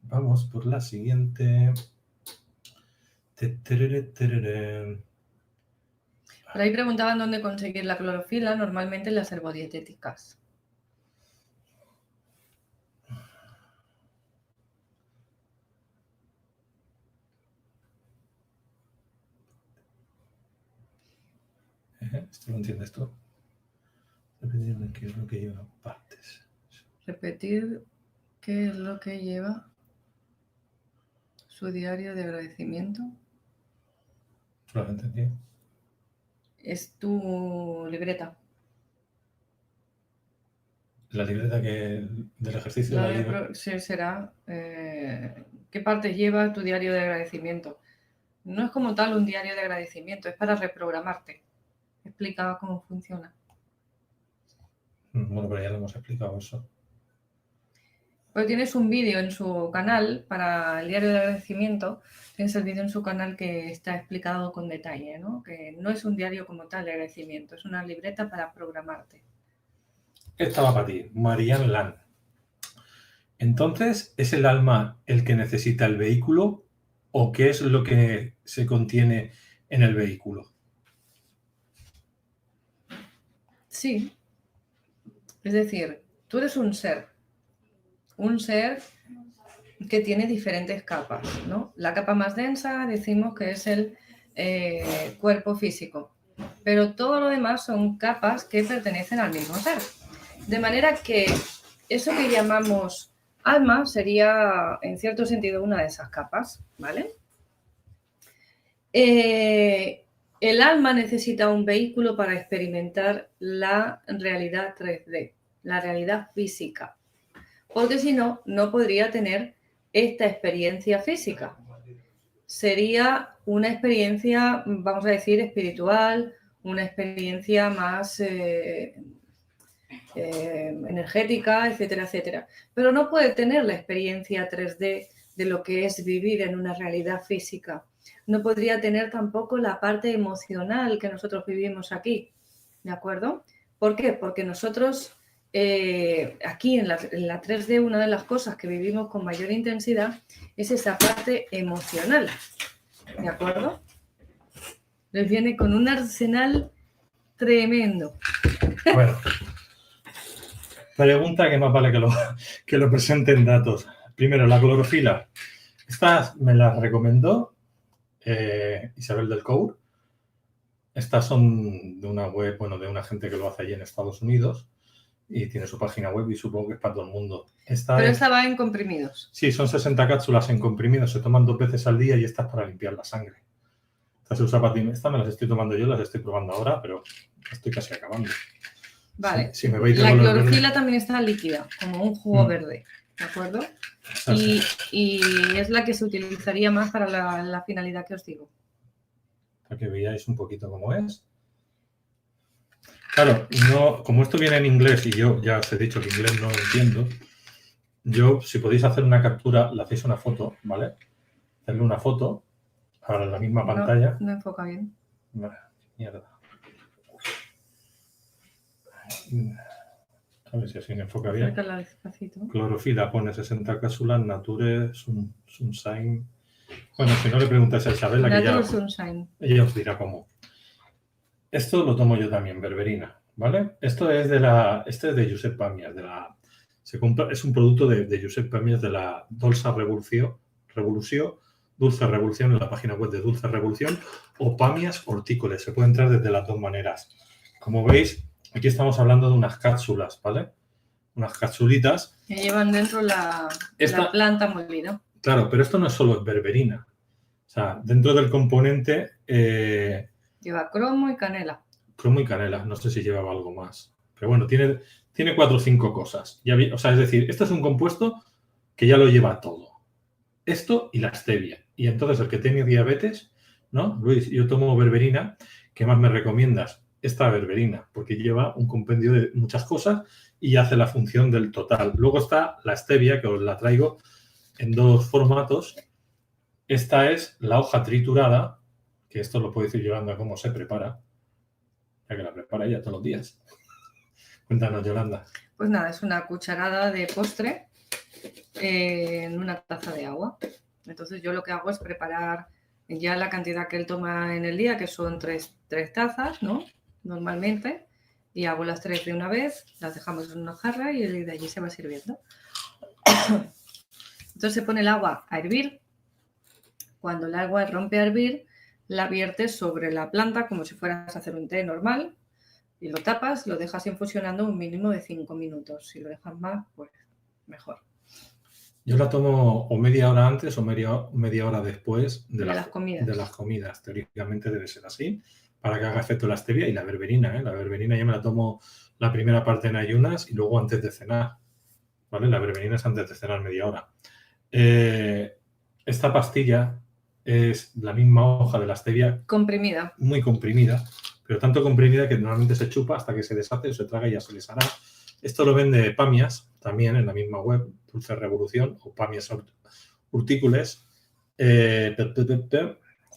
Speaker 1: Vamos por la siguiente.
Speaker 2: Por ahí preguntaban dónde conseguir la clorofila, normalmente en las herbodietéticas.
Speaker 1: ¿Esto lo entiendes tú? Repetir qué es lo que lleva partes.
Speaker 2: Repetir qué es lo que lleva su diario de agradecimiento.
Speaker 1: ¿Lo has entendido?
Speaker 2: Es tu libreta.
Speaker 1: La libreta del ejercicio.
Speaker 2: Sí, será. ¿Qué partes lleva tu diario de agradecimiento? No es como tal un diario de agradecimiento, es para reprogramarte. Explica cómo funciona.
Speaker 1: Bueno, pero ya lo hemos explicado eso.
Speaker 2: Pues tienes un vídeo en su canal para el diario de agradecimiento. Tienes el vídeo en su canal que está explicado con detalle, ¿no? Que no es un diario como tal de agradecimiento, es una libreta para programarte.
Speaker 1: Esta va para ti, Marianne Lan. Entonces, ¿es el alma el que necesita el vehículo o qué es lo que se contiene en el vehículo?
Speaker 2: Sí. Es decir, tú eres un ser que tiene diferentes capas, ¿no? La capa más densa decimos que es el cuerpo físico, pero todo lo demás son capas que pertenecen al mismo ser. De manera que eso que llamamos alma sería, en cierto sentido, una de esas capas, ¿vale? El alma necesita un vehículo para experimentar la realidad 3D, la realidad física. porque si no, no podría tener esta experiencia física. Sería una experiencia, vamos a decir, espiritual, una experiencia más energética, etcétera, etcétera. Pero no puede tener la experiencia 3D de lo que es vivir en una realidad física. No podría tener tampoco la parte emocional que nosotros vivimos aquí, ¿de acuerdo? ¿Por qué? Porque nosotros aquí en la 3D una de las cosas que vivimos con mayor intensidad es esa parte emocional, ¿de acuerdo? Les viene con un arsenal tremendo.
Speaker 1: Bueno, pregunta que más vale que lo presente en datos. Primero, la clorofila. Estas me las recomendó Isabel del Cour. Estas son de una web, bueno, de una gente que lo hace allí en Estados Unidos y tiene su página web y supongo que es para todo el mundo.
Speaker 2: Pero esta va en comprimidos.
Speaker 1: Sí, son 60 cápsulas en comprimidos, se toman 2 veces al día y esta es para limpiar la sangre. Esta se usa para ti. Esta me las estoy tomando yo, las estoy probando ahora, pero estoy casi acabando.
Speaker 2: Vale.
Speaker 1: Si me veis
Speaker 2: la clorofila también está líquida, como un jugo verde, ¿de acuerdo? Y es la que se utilizaría más para la finalidad que os digo.
Speaker 1: Para que veáis un poquito cómo es. Claro, no, como esto viene en inglés y yo ya os he dicho que inglés no lo entiendo, yo, si podéis hacer una captura, le hacéis una foto, ¿vale? Hacerle una foto para la misma pantalla.
Speaker 2: No enfoca bien.
Speaker 1: Mierda. A ver si así me enfoca bien.
Speaker 2: Despacito.
Speaker 1: Clorofila pone 60 cápsulas, Nature, Sunshine. Bueno, si no le preguntáis a Isabel, ella os dirá cómo. Esto lo tomo yo también, berberina, ¿vale? Esto es de Josep Pamias, es un producto de Josep Pamias de la Dolça Revolució, Dulce Revolución, en la página web de Dulce Revolución, o Pamias Hortícoles. Se puede entrar desde las dos maneras. Como veis, aquí estamos hablando de unas cápsulas, ¿vale? Unas capsulitas.
Speaker 2: Que llevan dentro la planta molida.
Speaker 1: Claro, pero esto no es solo berberina. O sea, dentro del componente...
Speaker 2: lleva cromo y canela.
Speaker 1: Cromo y canela. No sé si llevaba algo más. Pero bueno, tiene 4 o 5 cosas. O sea, es decir, esto es un compuesto que ya lo lleva todo. Esto y la stevia. Y entonces el que tiene diabetes, ¿no? Luis, yo tomo berberina. ¿Qué más me recomiendas? Esta berberina, porque lleva un compendio de muchas cosas y hace la función del total. Luego está la stevia, que os la traigo en 2 formatos. Esta es la hoja triturada, que esto lo podéis ir llevando a cómo se prepara, ya que la prepara ella todos los días. Cuéntanos, Yolanda.
Speaker 2: Pues nada, es una cucharada de postre en una taza de agua. Entonces yo lo que hago es preparar ya la cantidad que él toma en el día, que son 3 tazas, ¿no? Normalmente. Y hago las 3 de una vez, las dejamos en una jarra y de allí se va sirviendo. Entonces se pone el agua a hervir. Cuando el agua rompe a hervir, la viertes sobre la planta como si fueras a hacer un té normal y lo tapas, lo dejas infusionando un mínimo de 5 minutos. Si lo dejas más, pues mejor.
Speaker 1: Yo la tomo o media hora antes o media hora después de las comidas. Teóricamente debe ser así, para que haga efecto la stevia y la berberina. La berberina yo me la tomo la primera parte en ayunas y luego antes de cenar. ¿Vale? La berberina es antes de cenar media hora. Esta pastilla es la misma hoja de la stevia.
Speaker 2: Comprimida.
Speaker 1: Muy comprimida, pero tanto comprimida que normalmente se chupa hasta que se deshace o se traga y ya se les hará. Esto lo vende Pamias, también en la misma web, Dulce Revolución, o Pamias Hortícoles.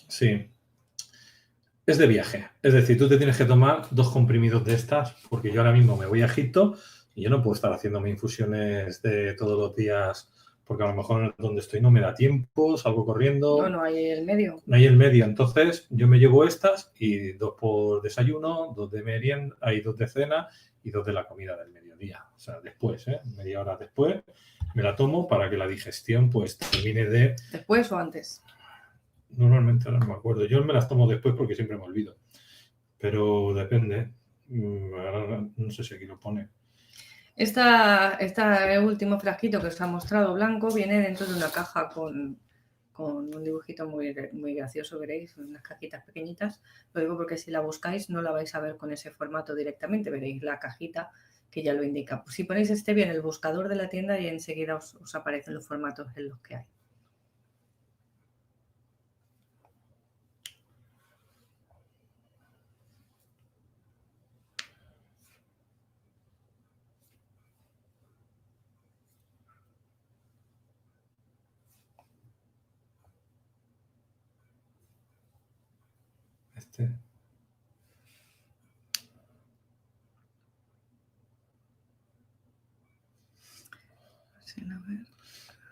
Speaker 1: Sí. Es de viaje. Es decir, tú te tienes que tomar 2 comprimidos de estas, porque yo ahora mismo me voy a Egipto y yo no puedo estar haciéndome infusiones de todos los días, porque a lo mejor donde estoy no me da tiempo, salgo corriendo.
Speaker 2: No hay el medio.
Speaker 1: No hay el medio. Entonces, yo me llevo estas y 2 por desayuno, 2 de merienda, hay 2 de cena y 2 de la comida del mediodía. O sea, después, media hora después, me la tomo para que la digestión pues termine de...
Speaker 2: ¿Después o antes?
Speaker 1: Normalmente ahora no me acuerdo. Yo me las tomo después porque siempre me olvido. Pero depende. Ahora no sé si aquí lo pone.
Speaker 2: Este último frasquito que os ha mostrado blanco viene dentro de una caja con un dibujito muy gracioso, veréis, unas cajitas pequeñitas. Lo digo porque si la buscáis no la vais a ver con ese formato directamente, veréis la cajita que ya lo indica. Pues si ponéis stevia en el buscador de la tienda y enseguida os aparecen los formatos en los que hay.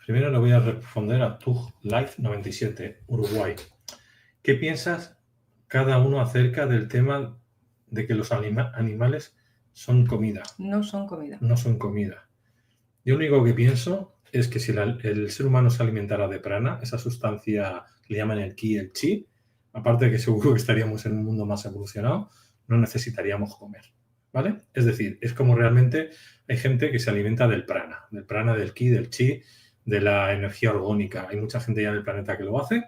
Speaker 1: Primero le voy a responder a Tug Life 97, Uruguay. ¿Qué piensas cada uno acerca del tema de que los animales son comida?
Speaker 2: No son comida.
Speaker 1: No son comida. Yo lo único que pienso es que si el ser humano se alimentara de prana, esa sustancia que le llaman el ki y el chi, aparte de que seguro que estaríamos en un mundo más evolucionado, no necesitaríamos comer, ¿vale? Es decir, es como realmente hay gente que se alimenta del prana, del ki, del chi, de la energía orgónica. Hay mucha gente ya en el planeta que lo hace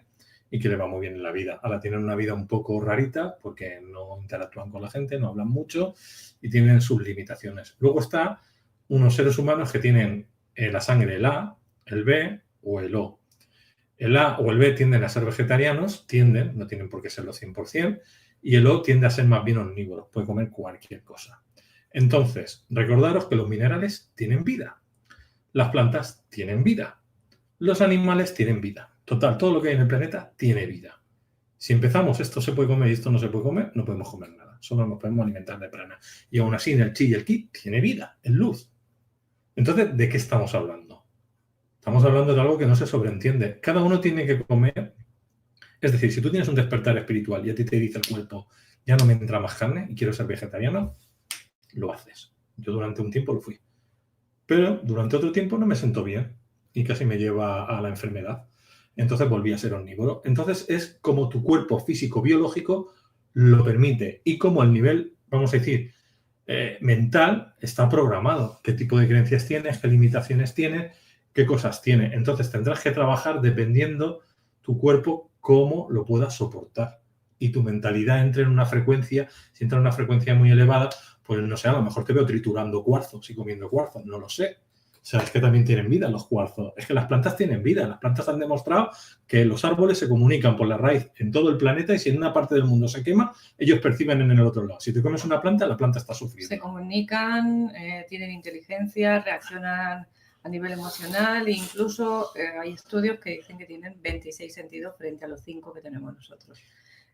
Speaker 1: y que le va muy bien en la vida. Ahora tienen una vida un poco rarita porque no interactúan con la gente, no hablan mucho y tienen sus limitaciones. Luego está unos seres humanos que tienen la sangre el A, el B o el O. El A o el B tienden a ser vegetarianos, no tienen por qué serlo 100%, y el O tiende a ser más bien omnívoro, puede comer cualquier cosa. Entonces, recordaros que los minerales tienen vida, las plantas tienen vida, los animales tienen vida. Total, todo lo que hay en el planeta tiene vida. Si empezamos, esto se puede comer y esto no se puede comer, no podemos comer nada, solo nos podemos alimentar de prana. Y aún así, en el chi y el ki tiene vida, es luz. Entonces, ¿de qué estamos hablando? Estamos hablando de algo que no se sobreentiende. Cada uno tiene que comer. Es decir, si tú tienes un despertar espiritual y a ti te dice el cuerpo, ya no me entra más carne y quiero ser vegetariano, lo haces. Yo durante un tiempo lo fui. Pero durante otro tiempo no me sentó bien y casi me lleva a la enfermedad. Entonces volví a ser omnívoro. Entonces es como tu cuerpo físico biológico lo permite y como el nivel, vamos a decir, mental está programado. ¿Qué tipo de creencias tienes? ¿Qué limitaciones tienes? ¿Qué cosas tiene? Entonces tendrás que trabajar dependiendo tu cuerpo cómo lo puedas soportar. Y tu mentalidad entre en una frecuencia, si entra en una frecuencia muy elevada, pues no sé, a lo mejor te veo triturando cuarzos y comiendo cuarzos, no lo sé. O sea, es que también tienen vida los cuarzos. Es que las plantas tienen vida. Las plantas han demostrado que los árboles se comunican por la raíz en todo el planeta y si en una parte del mundo se quema, ellos perciben en el otro lado. Si te comes una planta, la planta está sufriendo.
Speaker 2: Se comunican, tienen inteligencia, reaccionan a nivel emocional e incluso hay estudios que dicen que tienen 26 sentidos frente a los 5 que tenemos nosotros.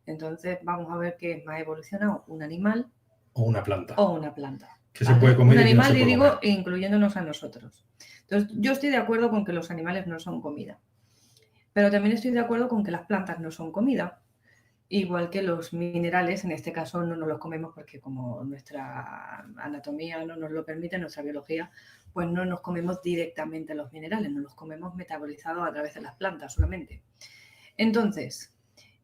Speaker 2: Entonces vamos a ver qué es más evolucionado, un animal
Speaker 1: o una planta.
Speaker 2: O una planta.
Speaker 1: Que se puede comer
Speaker 2: un
Speaker 1: y que
Speaker 2: animal,
Speaker 1: no se puede
Speaker 2: digo,
Speaker 1: comer.
Speaker 2: incluyéndonos a nosotros. Entonces, yo estoy de acuerdo con que los animales no son comida, pero también estoy de acuerdo con que las plantas no son comida, igual que los minerales, en este caso no nos los comemos porque como nuestra anatomía no nos lo permite, nuestra biología, pues no nos comemos directamente los minerales, nos los comemos metabolizados a través de las plantas solamente. Entonces,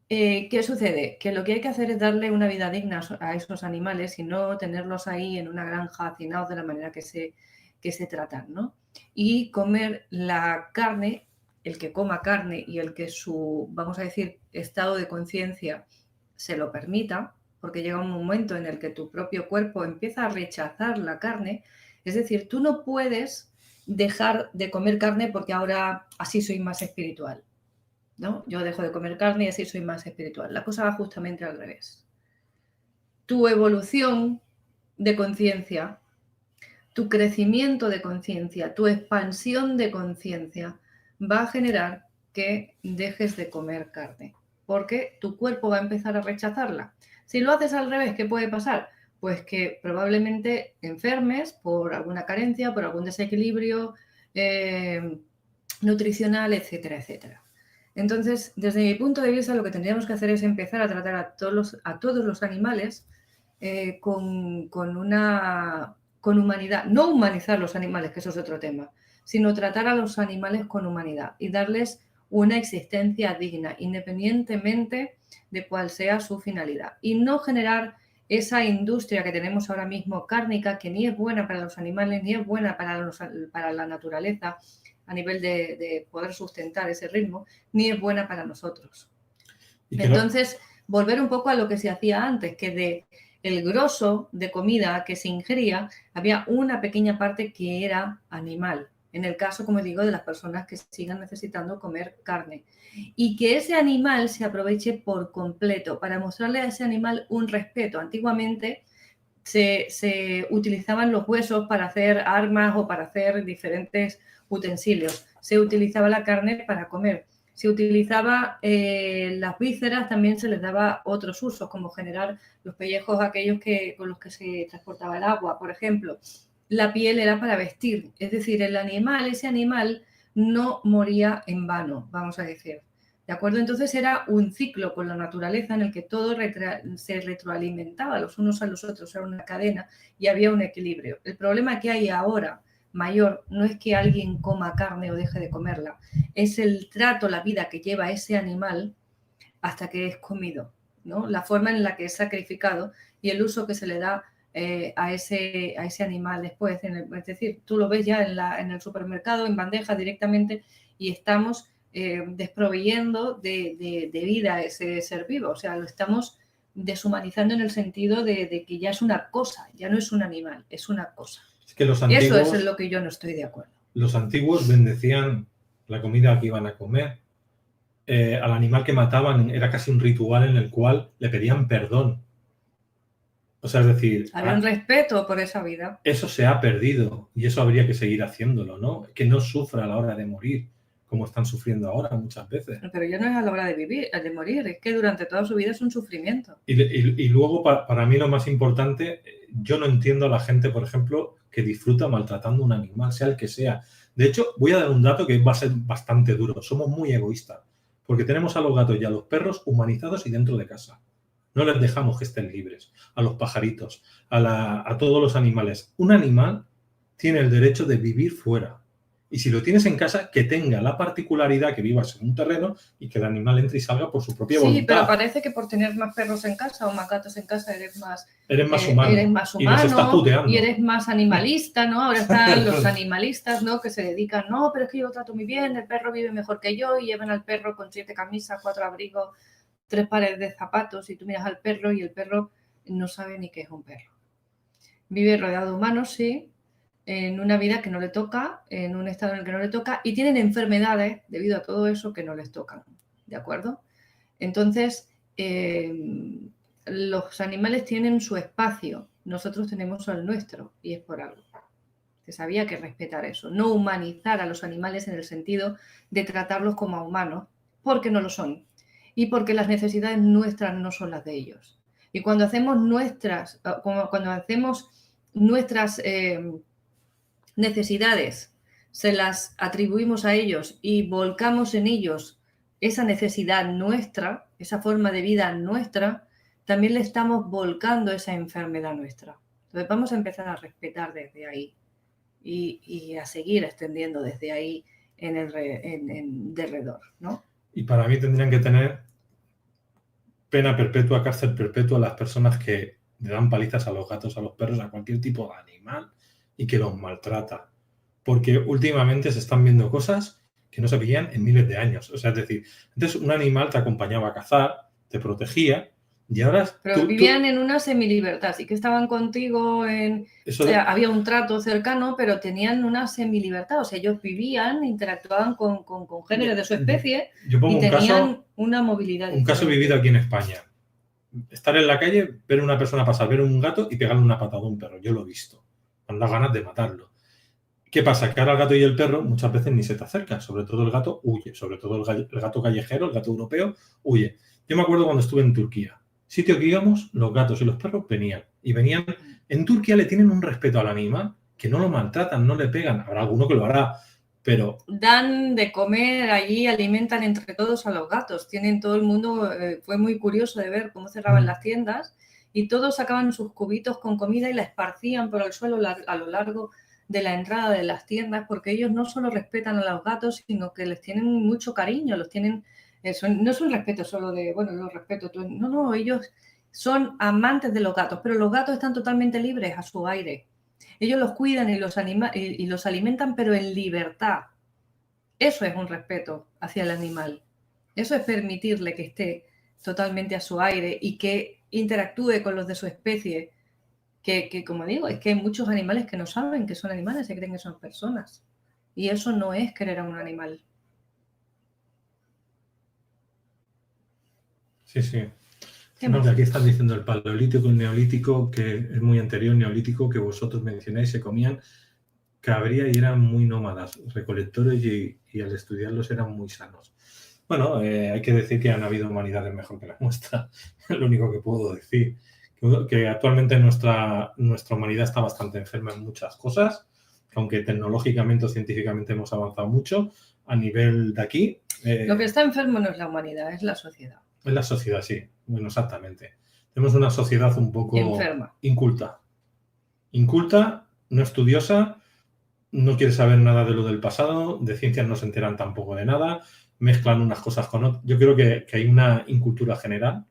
Speaker 2: ¿qué sucede? Que lo que hay que hacer es darle una vida digna a esos animales y no tenerlos ahí en una granja hacinados de la manera que se tratan, ¿no? Y comer la carne, el que coma carne y el que su, vamos a decir, estado de conciencia se lo permita, porque llega un momento en el que tu propio cuerpo empieza a rechazar la carne, es decir, tú no puedes dejar de comer carne porque ahora así soy más espiritual. ¿No? Yo dejo de comer carne y así soy más espiritual. La cosa va justamente al revés. Tu evolución de conciencia, tu crecimiento de conciencia, tu expansión de conciencia va a generar que dejes de comer carne, porque tu cuerpo va a empezar a rechazarla. Si lo haces al revés, ¿qué puede pasar? Pues que probablemente enfermes por alguna carencia, por algún desequilibrio nutricional, etcétera, etcétera. Entonces, desde mi punto de vista, lo que tendríamos que hacer es empezar a tratar a todos los animales con humanidad. No humanizar los animales, que eso es otro tema, sino tratar a los animales con humanidad y darles una existencia digna, independientemente de cuál sea su finalidad. Y no generar esa industria que tenemos ahora mismo cárnica, que ni es buena para los animales, ni es buena para la naturaleza, a nivel de poder sustentar ese ritmo, ni es buena para nosotros. Entonces, volver un poco a lo que se hacía antes, que el grosso de comida que se ingería, había una pequeña parte que era animal. En el caso, como digo, de las personas que sigan necesitando comer carne. Y que ese animal se aproveche por completo para mostrarle a ese animal un respeto. Antiguamente se utilizaban los huesos para hacer armas o para hacer diferentes utensilios. Se utilizaba la carne para comer. Se utilizaba las vísceras, también se les daba otros usos, como generar los pellejos aquellos con los que se transportaba el agua, por ejemplo. La piel era para vestir, es decir, ese animal no moría en vano, vamos a decir. ¿De acuerdo? Entonces era un ciclo con la naturaleza en el que todo se retroalimentaba los unos a los otros, era una cadena y había un equilibrio. El problema que hay ahora mayor no es que alguien coma carne o deje de comerla, es el trato, la vida que lleva ese animal hasta que es comido, ¿no? La forma en la que es sacrificado y el uso que se le da a ese animal después. Es decir, tú lo ves ya en el supermercado, en bandeja directamente, y estamos desproveyendo de vida ese ser vivo. O sea, lo estamos deshumanizando en el sentido de que ya es una cosa, ya no es un animal, es una cosa.
Speaker 1: Es que los antiguos,
Speaker 2: eso es en lo que yo no estoy de acuerdo.
Speaker 1: Los antiguos bendecían la comida que iban a comer. Al animal que mataban era casi un ritual en el cual le pedían perdón. O sea, es decir,
Speaker 2: había un respeto por esa vida.
Speaker 1: Eso se ha perdido y eso habría que seguir haciéndolo, ¿no? Que no sufra a la hora de morir, como están sufriendo ahora muchas veces.
Speaker 2: Pero ya no es a la hora de morir, es que durante toda su vida es un sufrimiento.
Speaker 1: Y luego, para mí lo más importante, yo no entiendo a la gente, por ejemplo, que disfruta maltratando a un animal, sea el que sea. De hecho, voy a dar un dato que va a ser bastante duro. Somos muy egoístas, porque tenemos a los gatos y a los perros humanizados y dentro de casa. No les dejamos que estén libres. A los pajaritos, a todos los animales. Un animal tiene el derecho de vivir fuera. Y si lo tienes en casa, que tenga la particularidad que vivas en un terreno y que el animal entre y salga por su propia voluntad.
Speaker 2: Sí, pero parece que por tener más perros en casa o más gatos en casa eres más
Speaker 1: humano.
Speaker 2: Eres más
Speaker 1: humano y nos estás puteando.
Speaker 2: Y eres más animalista, ¿no? Ahora están los animalistas, ¿no? Que se dedican, no, pero es que yo lo trato muy bien, el perro vive mejor que yo y llevan al perro con 7 camisas, 4 abrigos, 3 pares de zapatos y tú miras al perro y el perro no sabe ni qué es un perro. Vive rodeado de humanos, sí, en una vida que no le toca, en un estado en el que no le toca y tienen enfermedades debido a todo eso que no les tocan, ¿de acuerdo? Entonces, los animales tienen su espacio, nosotros tenemos el nuestro y es por algo. Se sabía que respetar eso, no humanizar a los animales en el sentido de tratarlos como a humanos, porque no lo son y porque las necesidades nuestras no son las de ellos. Y cuando hacemos nuestras necesidades, se las atribuimos a ellos y volcamos en ellos esa necesidad nuestra, esa forma de vida nuestra, también le estamos volcando esa enfermedad nuestra. Entonces vamos a empezar a respetar desde ahí y a seguir extendiendo desde ahí en derredor, ¿no?
Speaker 1: Y para mí tendrían que tener pena perpetua, cárcel perpetua a las personas que le dan palizas a los gatos, a los perros, a cualquier tipo de animal y que los maltrata. Porque últimamente se están viendo cosas que no se veían en miles de años. O sea, es decir, antes un animal te acompañaba a cazar, te protegía y ahora...
Speaker 2: Pero vivían en una semilibertad, sí que estaban contigo había un trato cercano, pero tenían una semilibertad. O sea, ellos vivían, interactuaban con géneros de su especie y tenían una movilidad.
Speaker 1: Un caso vivido aquí en España. Estar en la calle, ver a una persona pasar, ver un gato y pegarle una patada a un perro. Yo lo he visto. Me han dado ganas de matarlo. ¿Qué pasa? Que ahora el gato y el perro muchas veces ni se te acercan. Sobre todo el gato huye. Sobre todo el gato callejero, el gato europeo, huye. Yo me acuerdo cuando estuve en Turquía. Sitio que íbamos, los gatos y los perros venían. Y venían... En Turquía le tienen un respeto al animal que no lo maltratan, no le pegan. Habrá alguno que lo hará, pero...
Speaker 2: Dan de comer allí, alimentan entre todos a los gatos. Tienen todo el mundo... fue muy curioso de ver cómo cerraban las tiendas y todos sacaban sus cubitos con comida y la esparcían por el suelo a lo largo de la entrada de las tiendas, porque ellos no solo respetan a los gatos, sino que les tienen mucho cariño, los tienen... no es un respeto solo de, bueno, los respeto. No, ellos son amantes de los gatos, pero los gatos están totalmente libres a su aire. Ellos los cuidan y los alimentan, pero en libertad. Eso es un respeto hacia el animal. Eso es permitirle que esté totalmente a su aire y interactúe con los de su especie, que como digo, es que hay muchos animales que no saben que son animales, se creen que son personas. Y eso no es querer a un animal.
Speaker 1: Sí, sí.
Speaker 2: ¿Qué
Speaker 1: No,
Speaker 2: más?
Speaker 1: que aquí están diciendo el paleolítico y el neolítico, que es muy anterior, neolítico, que vosotros mencionáis, se comían cabría y eran muy nómadas, recolectores y al estudiarlos eran muy sanos. Bueno, hay que decir que han habido humanidades mejor que la nuestra, es lo único que puedo decir. Que actualmente nuestra humanidad está bastante enferma en muchas cosas, aunque tecnológicamente o científicamente hemos avanzado mucho, a nivel de aquí.
Speaker 2: Lo que está enfermo no es la humanidad, es la sociedad.
Speaker 1: Es la sociedad, sí, bueno, exactamente. Tenemos una sociedad un poco
Speaker 2: Enferma.
Speaker 1: inculta. Inculta, no estudiosa, no quiere saber nada de lo del pasado, de ciencias no se enteran tampoco de nada, mezclan unas cosas con otras. Yo creo que hay una incultura general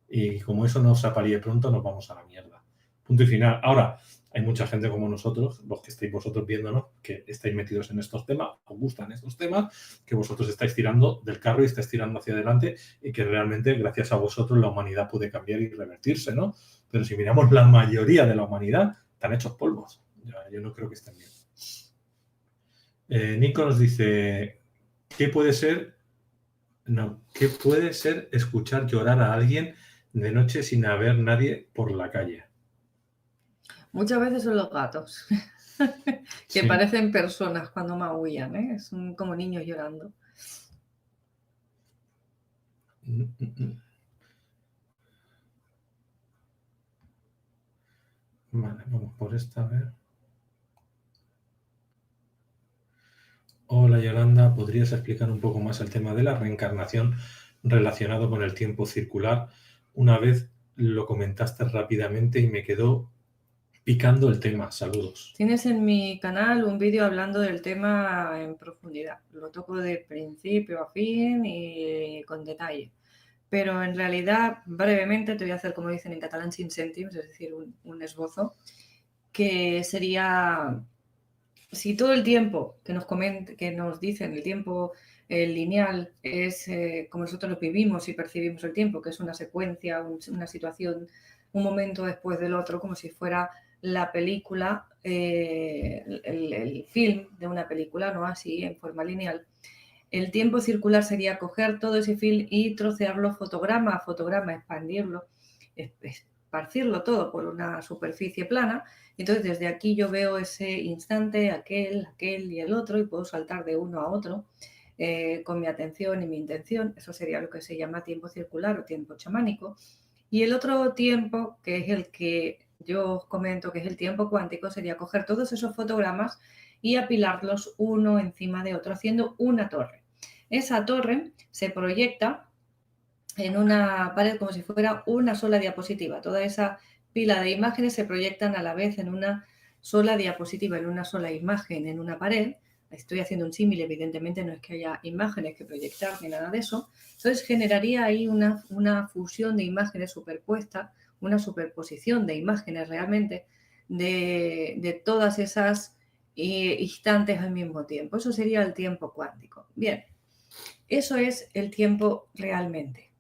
Speaker 1: y como eso no se aparíe pronto, nos vamos a la mierda. Punto y final. Ahora, hay mucha gente como nosotros, los que estáis vosotros viéndonos, que estáis metidos en estos temas, os gustan estos temas, que vosotros estáis tirando del carro y estáis tirando hacia adelante y que realmente gracias a vosotros la humanidad puede cambiar y revertirse, ¿no? Pero si miramos la mayoría de la humanidad, están hechos polvos. Yo no creo que estén bien. Nico nos dice, ¿qué puede ser? No, ¿qué puede ser escuchar llorar a alguien de noche sin haber nadie por la calle?
Speaker 2: Muchas veces son los gatos, que
Speaker 1: Sí.
Speaker 2: parecen personas cuando maullan, ¿eh? Son como niños llorando.
Speaker 1: Vale, vamos por esta, a ver. Hola Yolanda, ¿podrías explicar un poco más el tema de la reencarnación relacionado con el tiempo circular? Una vez lo comentaste rápidamente y me quedó picando el tema. Saludos.
Speaker 2: Tienes en mi canal un vídeo hablando del tema en profundidad. Lo toco de principio a fin y con detalle. Pero en realidad, brevemente, te voy a hacer, como dicen en catalán, sin cèntims, es decir, un esbozo, que sería, si todo el tiempo que nos dicen, el tiempo lineal es como nosotros lo vivimos y percibimos el tiempo, que es una secuencia, una situación, un momento después del otro, como si fuera la película, el film de una película, ¿no? Así, en forma lineal. El tiempo circular sería coger todo ese film y trocearlo fotograma a fotograma, expandirlo, esparcirlo todo por una superficie plana. Entonces, desde aquí yo veo ese instante, aquel y el otro, y puedo saltar de uno a otro con mi atención y mi intención. Eso sería lo que se llama tiempo circular o tiempo chamánico. Y el otro tiempo, que es el que yo os comento, que es el tiempo cuántico, sería coger todos esos fotogramas y apilarlos uno encima de otro, haciendo una torre. Esa torre se proyecta en una pared como si fuera una sola diapositiva. Toda esa pila de imágenes se proyectan a la vez en una sola diapositiva, en una sola imagen, en una pared. Estoy haciendo un símil, evidentemente no es que haya imágenes que proyectar ni nada de eso. Entonces generaría ahí una fusión de imágenes superpuestas, una superposición de imágenes realmente de todas esas instantes al mismo tiempo. Eso sería el tiempo cuántico. Bien, eso es el tiempo realmente.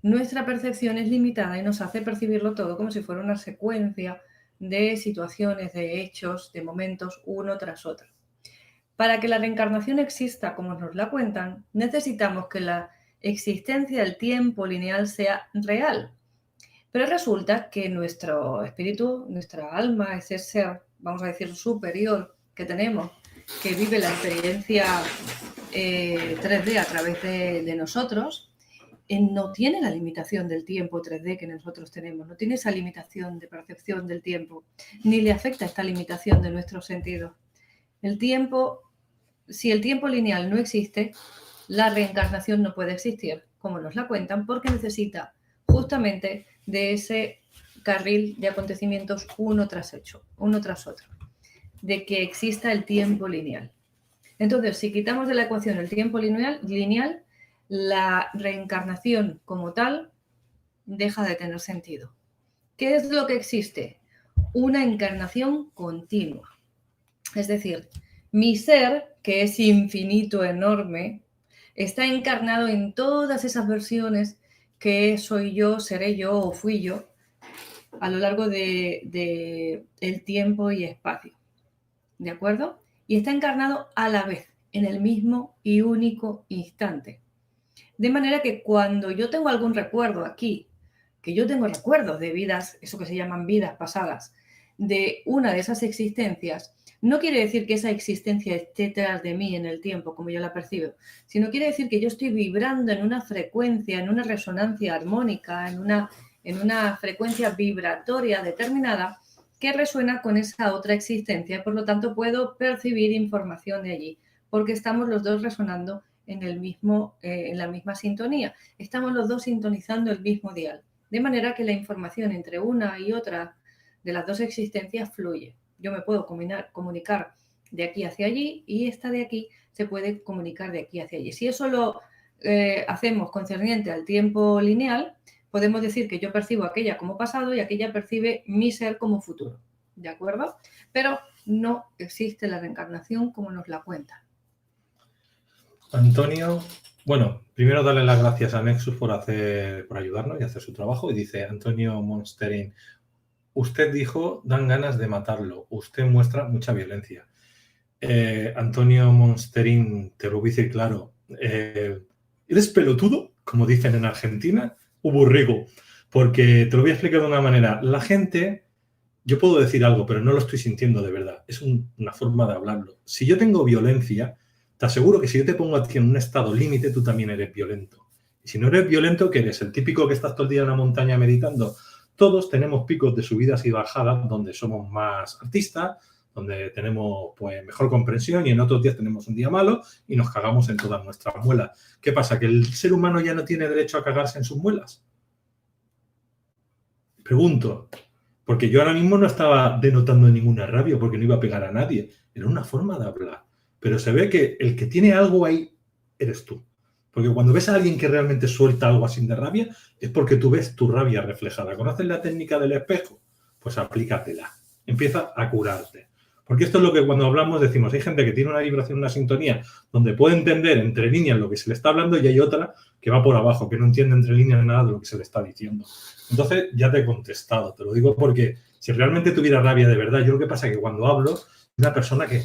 Speaker 2: Nuestra percepción es limitada y nos hace percibirlo todo como si fuera una secuencia de situaciones, de hechos, de momentos, uno tras otro. Para que la reencarnación exista como nos la cuentan, necesitamos que la existencia del tiempo lineal sea real. Pero resulta que nuestro espíritu, nuestra alma, ese ser, vamos a decir, superior que tenemos, que vive la experiencia 3D a través de nosotros, no tiene la limitación del tiempo 3D que nosotros tenemos, no tiene esa limitación de percepción del tiempo, ni le afecta esta limitación de nuestros sentidos. El tiempo, si el tiempo lineal no existe, la reencarnación no puede existir, como nos la cuentan, porque necesita justamente de ese carril de acontecimientos uno tras otro, de que exista el tiempo lineal. Entonces, si quitamos de la ecuación el tiempo lineal, la reencarnación como tal deja de tener sentido. ¿Qué es lo que existe? Una encarnación continua. Es decir, mi ser, que es infinito, enorme, está encarnado en todas esas versiones que soy yo, seré yo o fui yo a lo largo de el tiempo y espacio. ¿De acuerdo? Y está encarnado a la vez, en el mismo y único instante. De manera que cuando yo tengo algún recuerdo aquí, que yo tengo recuerdos de vidas, eso que se llaman vidas pasadas, de una de esas existencias, no quiere decir que esa existencia esté tras de mí en el tiempo, como yo la percibo, sino quiere decir que yo estoy vibrando en una frecuencia, en una resonancia armónica, en una frecuencia vibratoria determinada que resuena con esa otra existencia. Por lo tanto, puedo percibir información de allí, porque estamos los dos resonando en la misma sintonía. Estamos los dos sintonizando el mismo dial. De manera que la información entre una y otra de las dos existencias fluye. Yo me puedo comunicar de aquí hacia allí y esta de aquí se puede comunicar de aquí hacia allí. Si eso lo hacemos concerniente al tiempo lineal, podemos decir que yo percibo aquella como pasado y aquella percibe mi ser como futuro. ¿De acuerdo? Pero no existe la reencarnación como nos la cuentan.
Speaker 1: Antonio, bueno, primero darle las gracias a Nexus por ayudarnos y hacer su trabajo. Y dice Antonio Monsterin, usted dijo, dan ganas de matarlo. Usted muestra mucha violencia. Antonio Monsterin, te lo voy a decir claro. ¿Eres pelotudo? Como dicen en Argentina, o burrigo. Porque te lo voy a explicar de una manera. La gente, yo puedo decir algo, pero no lo estoy sintiendo de verdad. Es una forma de hablarlo. Si yo tengo violencia, te aseguro que si yo te pongo a ti en un estado límite, tú también eres violento. Y si no eres violento, ¿qué eres? ¿El típico que estás todo el día en la montaña meditando? Todos tenemos picos de subidas y bajadas donde somos más artistas, donde tenemos pues, mejor comprensión y en otros días tenemos un día malo y nos cagamos en todas nuestras muelas. ¿Qué pasa? ¿Que el ser humano ya no tiene derecho a cagarse en sus muelas? Pregunto. Porque yo ahora mismo no estaba denotando ninguna rabia porque no iba a pegar a nadie. Era una forma de hablar. Pero se ve que el que tiene algo ahí eres tú. Porque cuando ves a alguien que realmente suelta algo así de rabia, es porque tú ves tu rabia reflejada. ¿Conoces la técnica del espejo? Pues aplícatela. Empieza a curarte. Porque esto es lo que cuando hablamos decimos, hay gente que tiene una vibración, una sintonía, donde puede entender entre líneas lo que se le está hablando y hay otra que va por abajo, que no entiende entre líneas nada de lo que se le está diciendo. Entonces, ya te he contestado. Te lo digo porque si realmente tuviera rabia de verdad, yo lo que pasa es que cuando hablo, una persona que...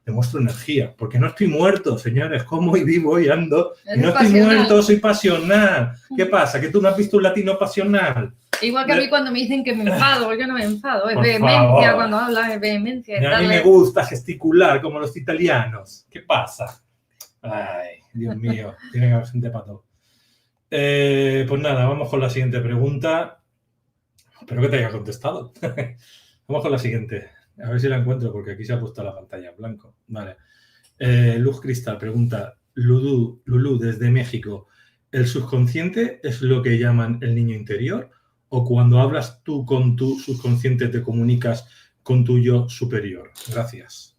Speaker 1: demuestro energía, porque no estoy muerto, señores, como y vivo y ando. Y no estoy muerto, soy pasional. ¿Qué pasa? ¿Que tú no has visto un latino pasional?
Speaker 2: Igual que a mí cuando me dicen que me enfado, yo no me enfado, es vehemencia cuando hablas, es vehemencia.
Speaker 1: A mí me gusta gesticular como los italianos. ¿Qué pasa? Ay, Dios mío, tiene que haber gente para todo. Pues nada, vamos con la siguiente pregunta. Espero que te haya contestado. Vamos con la siguiente. A ver si la encuentro, porque aquí se ha puesto la pantalla en blanco. Vale. Luz Cristal pregunta, Lulú, desde México, ¿el subconsciente es lo que llaman el niño interior? ¿O cuando hablas tú con tu subconsciente te comunicas con tu yo superior? Gracias.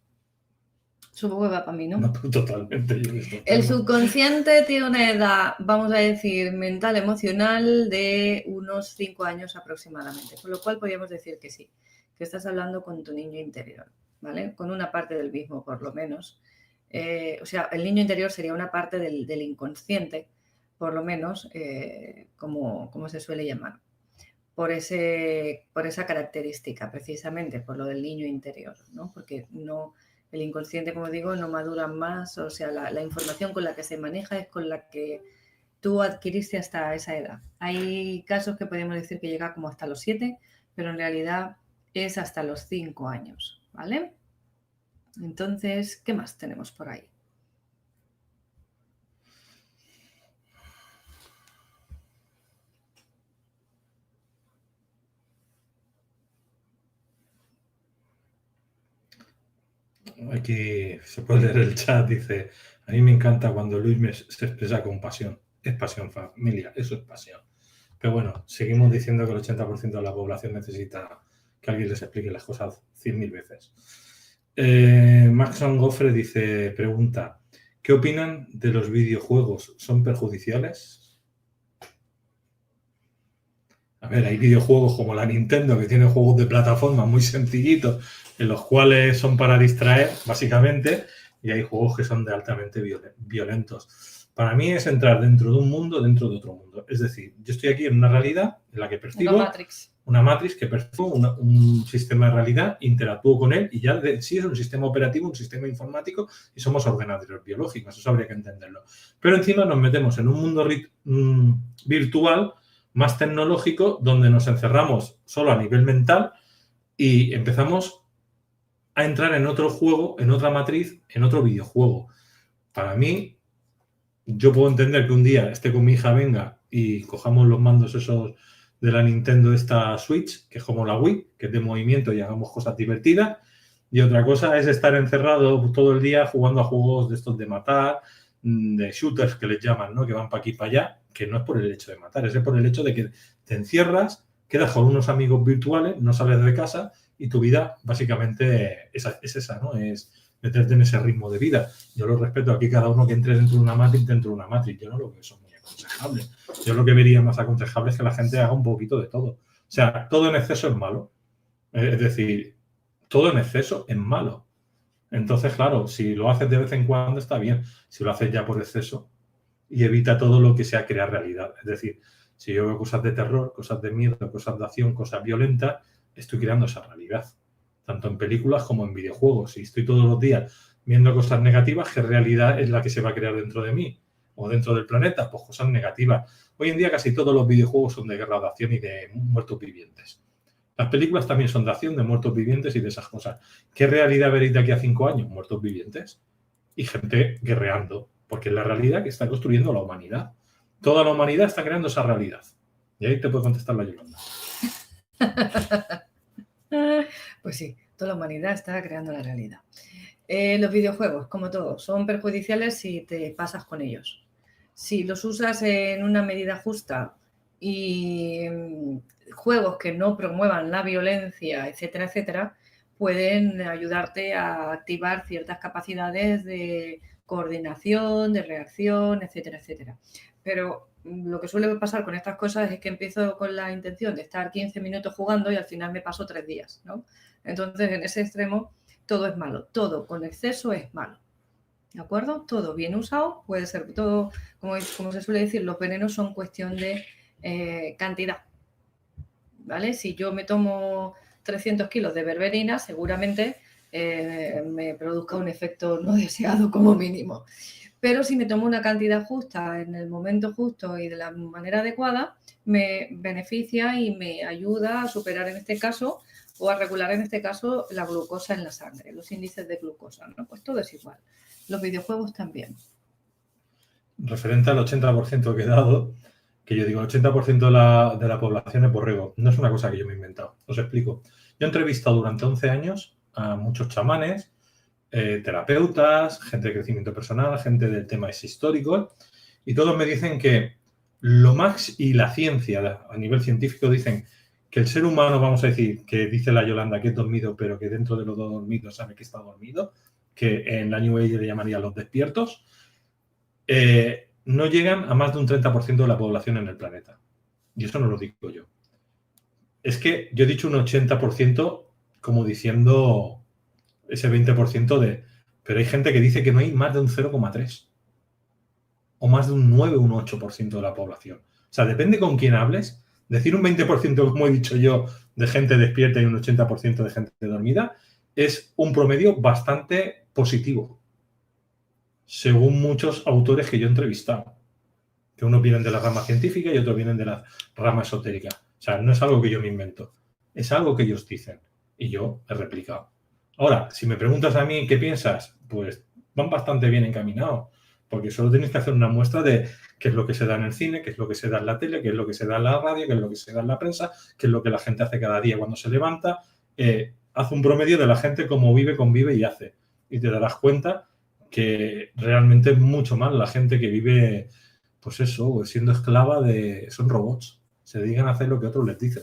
Speaker 2: Supongo que va para mí, ¿no?
Speaker 1: No, totalmente.
Speaker 2: El subconsciente tiene una edad, vamos a decir, mental, emocional de unos 5 años aproximadamente, con lo cual podríamos decir que sí, que estás hablando con tu niño interior, ¿vale? Con una parte del mismo, por lo menos. O sea, el niño interior sería una parte del inconsciente, por lo menos, como se suele llamar, por esa característica, precisamente, por lo del niño interior, ¿no? Porque no, el inconsciente, como digo, no madura más, o sea, la información con la que se maneja es con la que tú adquiriste hasta esa edad. Hay casos que podemos decir que llega como hasta los 7, pero en realidad es hasta los 5 años, ¿vale? Entonces, ¿qué más tenemos por ahí?
Speaker 1: Aquí se puede leer el chat, dice, a mí me encanta cuando Luis se expresa con pasión. Es pasión, familia, eso es pasión. Pero bueno, seguimos diciendo que el 80% de la población necesita que alguien les explique las cosas 100.000 veces. Maxon Goffre dice, pregunta, ¿qué opinan de los videojuegos? ¿Son perjudiciales? A ver, hay videojuegos como la Nintendo que tiene juegos de plataforma muy sencillitos en los cuales son para distraer, básicamente, y hay juegos que son de altamente violentos. Para mí es entrar dentro de un mundo, dentro de otro mundo. Es decir, yo estoy aquí en una realidad en la que percibo una matriz que percibo un sistema de realidad, interactúo con él y ya sí es un sistema operativo, un sistema informático y somos ordenadores biológicos, eso habría que entenderlo. Pero encima nos metemos en un mundo virtual más tecnológico donde nos encerramos solo a nivel mental y empezamos a entrar en otro juego, en otra matriz, en otro videojuego. Para mí, yo puedo entender que un día esté con mi hija, venga y cojamos los mandos esos de la Nintendo, esta Switch, que es como la Wii, que es de movimiento y hagamos cosas divertidas. Y otra cosa es estar encerrado todo el día jugando a juegos de estos de matar, de shooters que les llaman, ¿no? Que van para aquí y para allá, que no es por el hecho de matar, es por el hecho de que te encierras, quedas con unos amigos virtuales, no sales de casa y tu vida básicamente es esa, ¿no? Es meterte en ese ritmo de vida. Yo lo respeto, aquí cada uno que entre dentro de una matriz, yo no lo veo eso muy aconsejable. Yo lo que vería más aconsejable es que la gente haga un poquito de todo. O sea, todo en exceso es malo. Es decir, todo en exceso es malo. Entonces, claro, si lo haces de vez en cuando está bien. Si lo haces ya por exceso y evita todo lo que sea crear realidad. Es decir, si yo veo cosas de terror, cosas de miedo, cosas de acción, cosas violentas, estoy creando esa realidad. Tanto en películas como en videojuegos. Si estoy todos los días viendo cosas negativas, ¿qué realidad es la que se va a crear dentro de mí? O dentro del planeta, pues cosas negativas. Hoy en día casi todos los videojuegos son de guerra, de acción y de muertos vivientes. Las películas también son de acción, de muertos vivientes y de esas cosas. ¿Qué realidad veréis de aquí a 5 años? Muertos vivientes y gente guerreando, porque es la realidad que está construyendo la humanidad. Toda la humanidad está creando esa realidad. Y ahí te puede contestar la Yolanda.
Speaker 2: Pues sí, toda la humanidad está creando la realidad. Los videojuegos, como todo, son perjudiciales si te pasas con ellos. Si los usas en una medida justa y juegos que no promuevan la violencia, etcétera, etcétera, pueden ayudarte a activar ciertas capacidades de coordinación, de reacción, etcétera, etcétera. Pero lo que suele pasar con estas cosas es que empiezo con la intención de estar 15 minutos jugando y al final me paso 3 días, ¿no? Entonces, en ese extremo, todo es malo. Todo con exceso es malo. ¿De acuerdo? Todo bien usado puede ser todo, como se suele decir, los venenos son cuestión de cantidad. ¿Vale? Si yo me tomo 300 kilos de berberina, seguramente me produzca un efecto no deseado como mínimo. Pero si me tomo una cantidad justa en el momento justo y de la manera adecuada, me beneficia y me ayuda a superar en este caso o a regular en este caso la glucosa en la sangre, los índices de glucosa, ¿no? Pues todo es igual. Los videojuegos también.
Speaker 1: Referente al 80% que he dado, que yo digo, el 80% de la población es borrego. No es una cosa que yo me he inventado. Os explico. Yo he entrevistado durante 11 años a muchos chamanes, terapeutas, gente de crecimiento personal, gente del tema histórico, y todos me dicen que lo más, y la ciencia a nivel científico dicen que el ser humano, vamos a decir, que dice la Yolanda que es dormido, pero que dentro de los dos dormidos sabe que está dormido, que en la New Age le llamarían los despiertos, no llegan a más de un 30% de la población en el planeta. Y eso no lo digo yo. Es que yo he dicho un 80% como diciendo ese 20% de... Pero hay gente que dice que no hay más de un 0,3 o más de un 9 o un 8% de la población. O sea, depende con quién hables. Decir un 20%, como he dicho yo, de gente despierta y un 80% de gente dormida es un promedio bastante positivo, según muchos autores que yo he entrevistado. Que unos vienen de la rama científica y otros vienen de la rama esotérica. O sea, no es algo que yo me invento. Es algo que ellos dicen. Y yo he replicado. Ahora, si me preguntas a mí qué piensas, pues van bastante bien encaminados. Porque solo tenéis que hacer una muestra de qué es lo que se da en el cine, qué es lo que se da en la tele, qué es lo que se da en la radio, qué es lo que se da en la prensa, qué es lo que la gente hace cada día cuando se levanta. Haz un promedio de la gente cómo vive, convive y hace. Y te darás cuenta que realmente es mucho más la gente que vive, pues eso, siendo esclava de... Son robots. Se dedican a hacer lo que otros les dicen.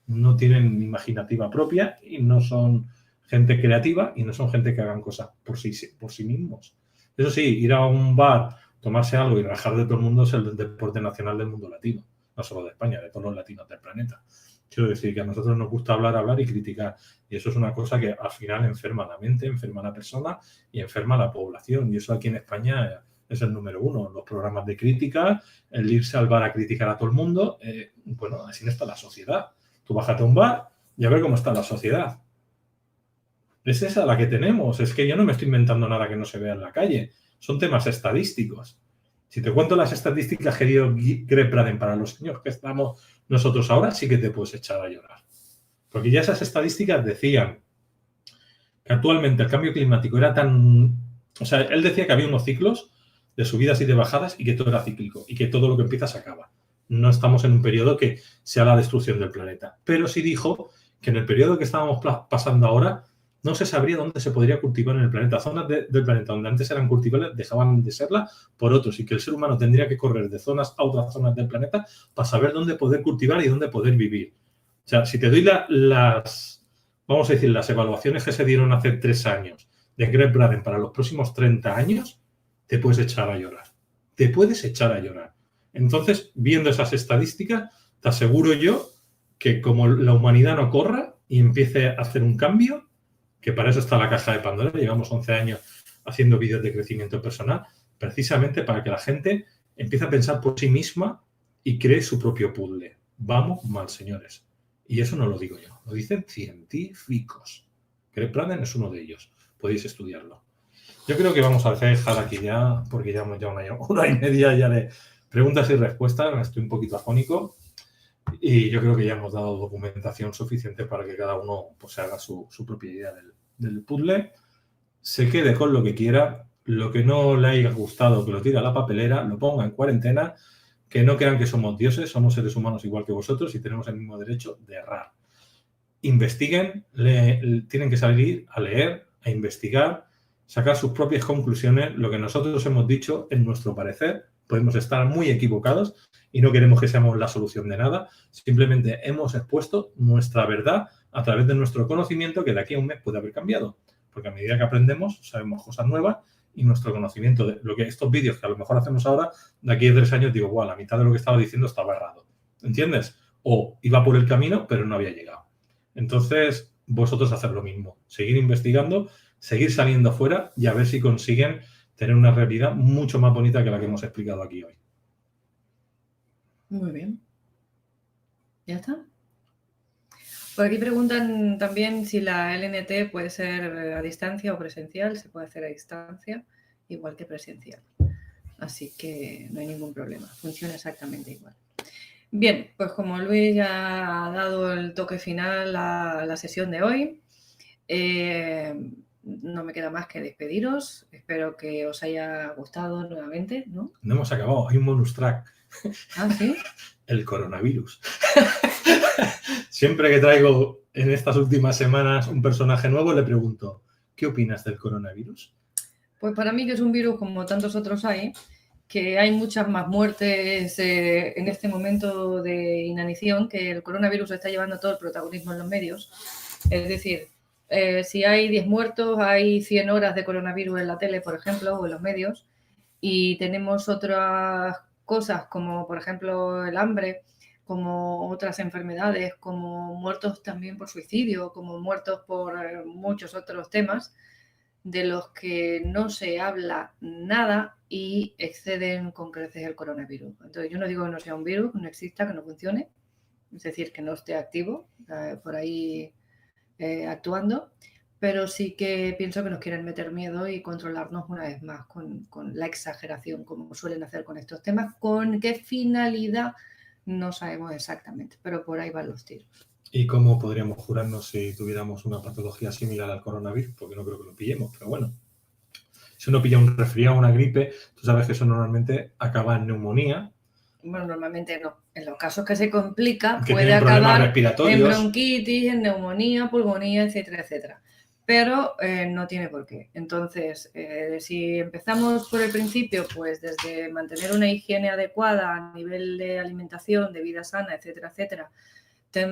Speaker 1: No tienen imaginativa propia y no son gente creativa y no son gente que hagan cosas por sí mismos. Eso sí, ir a un bar, tomarse algo y rajar de todo el mundo es el deporte nacional del mundo latino. No solo de España, de todos los latinos del planeta. Quiero decir que a nosotros nos gusta hablar y criticar. Y eso es una cosa que al final enferma la mente, enferma a la persona y enferma a la población. Y eso aquí en España es el número uno. Los programas de crítica, el irse al bar a criticar a todo el mundo, bueno, así no está la sociedad. Tú bájate a un bar y a ver cómo está la sociedad. Es esa la que tenemos. Es que yo no me estoy inventando nada que no se vea en la calle. Son temas estadísticos. Si te cuento las estadísticas que dio Greg Braden para los años que estamos nosotros ahora, sí que te puedes echar a llorar. Porque ya esas estadísticas decían que actualmente el cambio climático era tan... O sea, él decía que había unos ciclos de subidas y de bajadas y que todo era cíclico y que todo lo que empieza se acaba. No estamos en un periodo que sea la destrucción del planeta. Pero sí dijo que en el periodo que estábamos pasando ahora no se sabría dónde se podría cultivar en el planeta. Zonas del planeta donde antes eran cultivables dejaban de serlas por otros y que el ser humano tendría que correr de zonas a otras zonas del planeta para saber dónde poder cultivar y dónde poder vivir. O sea, si te doy vamos a decir, las evaluaciones que se dieron hace 3 años de Greg Braden para los próximos 30 años, te puedes echar a llorar. Te puedes echar a llorar. Entonces, viendo esas estadísticas, te aseguro yo que como la humanidad no corra y empiece a hacer un cambio, que para eso está la caja de Pandora, llevamos 11 años haciendo vídeos de crecimiento personal, precisamente para que la gente empiece a pensar por sí misma y cree su propio puzzle. Vamos mal, señores. Y eso no lo digo yo, lo dicen científicos. Greg Braden es uno de ellos. Podéis estudiarlo. Yo creo que vamos a dejar aquí ya, porque llevamos ya una hora y media ya de preguntas y respuestas. Estoy un poquito afónico y yo creo que ya hemos dado documentación suficiente para que cada uno pues, se haga su propia idea del puzzle, se quede con lo que quiera, lo que no le haya gustado que lo tire a la papelera, lo ponga en cuarentena, que no crean que somos dioses, somos seres humanos igual que vosotros y tenemos el mismo derecho de errar. Investiguen, tienen que salir a leer, a investigar, sacar sus propias conclusiones. Lo que nosotros hemos dicho, en nuestro parecer, podemos estar muy equivocados y no queremos que seamos la solución de nada. Simplemente hemos expuesto nuestra verdad a través de nuestro conocimiento que de aquí a un mes puede haber cambiado. Porque a medida que aprendemos, sabemos cosas nuevas y nuestro conocimiento de lo que estos vídeos que a lo mejor hacemos ahora, de aquí a 3 años digo, wow, la mitad de lo que estaba diciendo estaba errado. ¿Entiendes? O iba por el camino, pero no había llegado. Entonces, vosotros hacer lo mismo. Seguir investigando, seguir saliendo afuera y a ver si consiguen tener una realidad mucho más bonita que la que hemos explicado aquí hoy.
Speaker 2: Muy bien. ¿Ya está? Por aquí preguntan también si la LNT puede ser a distancia o presencial. Se puede hacer a distancia, igual que presencial. Así que no hay ningún problema. Funciona exactamente igual. Bien, pues como Luis ya ha dado el toque final a la sesión de hoy, no me queda más que despediros. Espero que os haya gustado nuevamente, ¿no?
Speaker 1: No hemos acabado, hay un bonus track.
Speaker 2: Ah, ¿sí?
Speaker 1: El coronavirus. Siempre que traigo en estas últimas semanas un personaje nuevo, le pregunto, ¿qué opinas del coronavirus?
Speaker 2: Pues para mí que es un virus como tantos otros hay, que hay muchas más muertes en este momento de inanición, que el coronavirus está llevando todo el protagonismo en los medios. Es decir, si hay 10 muertos, hay 100 horas de coronavirus en la tele, por ejemplo, o en los medios, y tenemos otras cosas como, por ejemplo, el hambre, como otras enfermedades, como muertos también por suicidio, como muertos por muchos otros temas, de los que no se habla nada y exceden con creces el coronavirus. Entonces, yo no digo que no sea un virus, no exista, que no funcione, es decir, que no esté activo por ahí actuando, pero sí que pienso que nos quieren meter miedo y controlarnos una vez más con la exageración, como suelen hacer con estos temas. ¿Con qué finalidad? No sabemos exactamente, pero por ahí van los tiros.
Speaker 1: ¿Y cómo podríamos jurarnos si tuviéramos una patología similar al coronavirus? Porque no creo que lo pillemos, pero bueno. Si uno pilla un resfriado o una gripe, tú sabes que eso normalmente acaba en neumonía.
Speaker 2: Bueno, normalmente no. En los casos que se complica,
Speaker 1: Que
Speaker 2: puede
Speaker 1: tienen problemas
Speaker 2: acabar en
Speaker 1: respiratorios.
Speaker 2: bronquitis, en neumonía, pulmonía, etcétera, etcétera. Pero no tiene por qué. Entonces, si empezamos por el principio, pues desde mantener una higiene adecuada a nivel de alimentación, de vida sana, etcétera, etcétera,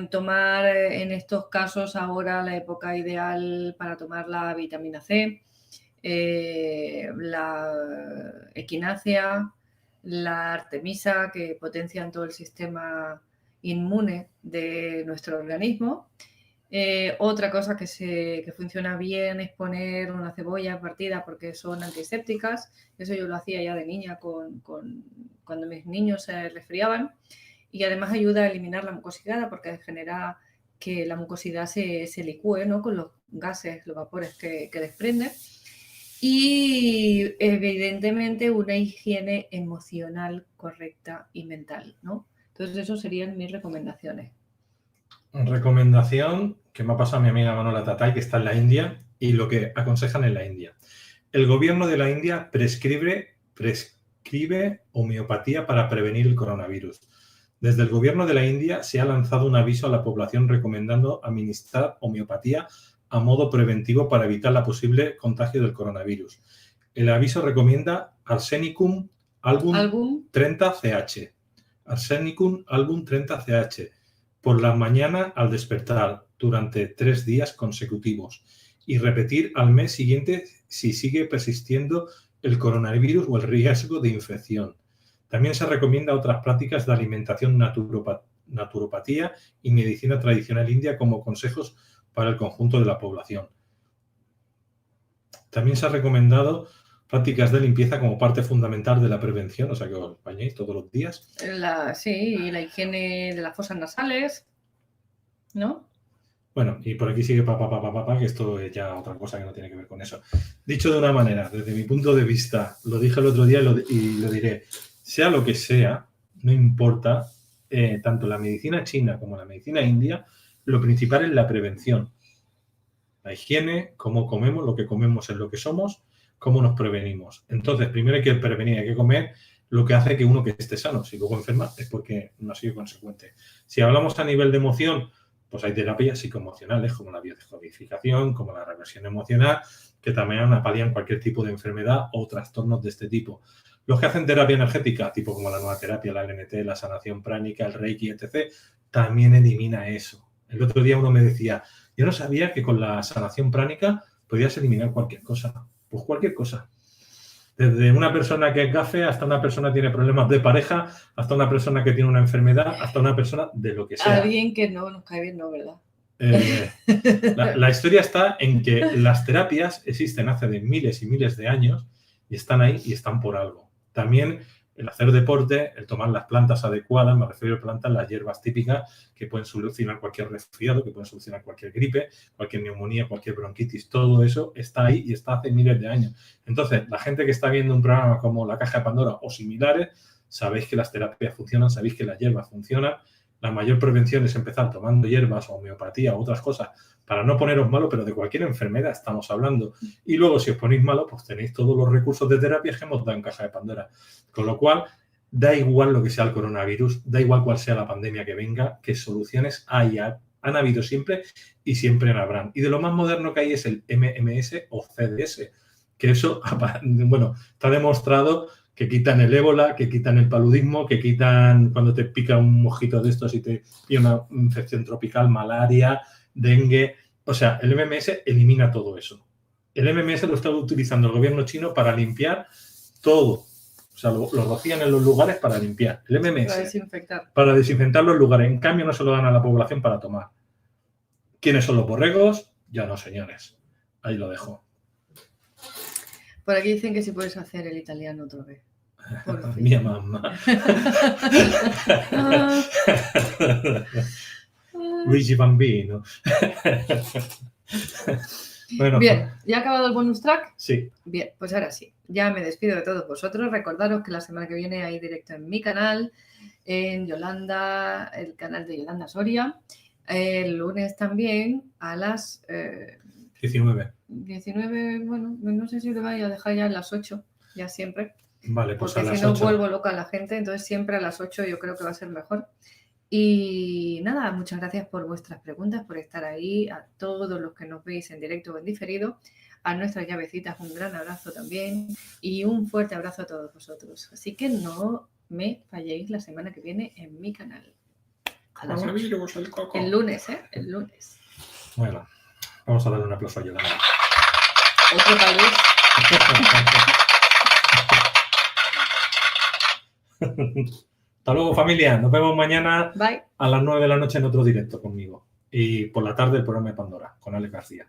Speaker 2: tomar en estos casos ahora la época ideal para tomar la vitamina C, la equinacia, la artemisa, que potencian todo el sistema inmune de nuestro organismo. Otra cosa que funciona bien es poner una cebolla partida porque son antisépticas. Eso yo lo hacía ya de niña cuando mis niños se resfriaban. Y además ayuda a eliminar la mucosidad porque genera que la mucosidad se licúe, ¿no? Con los gases, los vapores que desprende. Y evidentemente una higiene emocional correcta y mental, ¿no? Entonces, eso serían mis recomendaciones.
Speaker 1: Recomendación que me ha pasado a mi amiga Manuela Tatay, que está en la India, y lo que aconsejan en la India. El gobierno de la India prescribe homeopatía para prevenir el coronavirus. Desde el gobierno de la India se ha lanzado un aviso a la población recomendando administrar homeopatía a modo preventivo para evitar la posible contagio del coronavirus. El aviso recomienda Arsenicum album 30CH. Arsenicum album 30CH. Por la mañana al despertar durante 3 días consecutivos y repetir al mes siguiente si sigue persistiendo el coronavirus o el riesgo de infección. También se recomienda otras prácticas de alimentación, naturopatía y medicina tradicional india como consejos para el conjunto de la población. También se ha recomendado prácticas de limpieza como parte fundamental de la prevención, o sea que os bañéis todos los días.
Speaker 2: Sí, y la higiene de las fosas nasales, ¿no?
Speaker 1: Bueno, y por aquí sigue papá, que esto es ya otra cosa que no tiene que ver con eso. Dicho de una manera, desde mi punto de vista, lo dije el otro día y lo diré, sea lo que sea, no importa, tanto la medicina china como la medicina india, lo principal es la prevención. La higiene, cómo comemos, lo que comemos es lo que somos, cómo nos prevenimos. Entonces, primero hay que prevenir, hay que comer lo que hace que uno que esté sano. Si luego enferma es porque no ha sido consecuente. Si hablamos a nivel de emoción, pues hay terapias psicoemocionales como la biodescodificación, como la reversión emocional, que también palian cualquier tipo de enfermedad o trastornos de este tipo. Los que hacen terapia energética, tipo como la nueva terapia, la LNT, la sanación pránica, el Reiki, etc., también elimina eso. El otro día uno me decía, yo no sabía que con la sanación pránica podías eliminar cualquier cosa. Pues cualquier cosa. Desde una persona que es gafe hasta una persona que tiene problemas de pareja, hasta una persona que tiene una enfermedad, hasta una persona de lo que sea.
Speaker 2: Alguien que no nos cae bien, no, ¿verdad?
Speaker 1: La historia está en que las terapias existen hace de miles y miles de años y están ahí y están por algo. También el hacer deporte, el tomar las plantas adecuadas, me refiero a plantas, las hierbas típicas que pueden solucionar cualquier resfriado, que pueden solucionar cualquier gripe, cualquier neumonía, cualquier bronquitis, todo eso está ahí y está hace miles de años. Entonces, la gente que está viendo un programa como La Caja de Pandora o similares, sabéis que las terapias funcionan, sabéis que las hierbas funcionan. La mayor prevención es empezar tomando hierbas o homeopatía o otras cosas para no poneros malo, pero de cualquier enfermedad estamos hablando. Y luego, si os ponéis malo, pues tenéis todos los recursos de terapia que hemos dado en Caja de Pandora. Con lo cual, da igual lo que sea el coronavirus, da igual cuál sea la pandemia que venga, que soluciones han habido siempre y siempre habrán. Y de lo más moderno que hay es el MMS o CDS, que eso, bueno, está demostrado que quitan el ébola, que quitan el paludismo, que quitan cuando te pica un mosquito de estos y te pilla una infección tropical, malaria, dengue. O sea, el MMS elimina todo eso. El MMS lo está utilizando el gobierno chino para limpiar todo. O sea, lo rocían en los lugares para limpiar. El MMS.
Speaker 2: Para desinfectar.
Speaker 1: Para desinfectar los lugares. En cambio, no se lo dan a la población para tomar. ¿Quiénes son los borregos? Ya no, señores. Ahí lo dejo.
Speaker 2: Por aquí dicen que si puedes hacer el italiano otra vez.
Speaker 1: Mía mamá. Luigi Bambino. Bueno,
Speaker 2: bien, ¿ya ha acabado el bonus track?
Speaker 1: Sí.
Speaker 2: Bien, pues ahora sí. Ya me despido de todos vosotros. Recordaros que la semana que viene hay directo en mi canal, en Yolanda, el canal de Yolanda Soria. El lunes también a las
Speaker 1: 19.
Speaker 2: 19, bueno, no sé si lo voy a dejar ya a las 8, ya siempre.
Speaker 1: Vale, pues
Speaker 2: porque
Speaker 1: a las
Speaker 2: si no
Speaker 1: 8.
Speaker 2: vuelvo loca a la gente, entonces siempre a las 8 yo creo que va a ser mejor. Y nada, muchas gracias por vuestras preguntas, por estar ahí, a todos los que nos veis en directo o en diferido, a nuestras llavecitas un gran abrazo también y un fuerte abrazo a todos vosotros. Así que no me falléis la semana que viene en mi canal. A las 8. El lunes, ¿eh? El lunes.
Speaker 1: Bueno, vamos a darle un aplauso a Yolanda.
Speaker 2: Otro tal vez.
Speaker 1: Hasta luego, familia. Nos vemos mañana
Speaker 2: Bye.
Speaker 1: a las 9 de la noche en otro directo conmigo. Y por la tarde el programa de Pandora, con Alex García.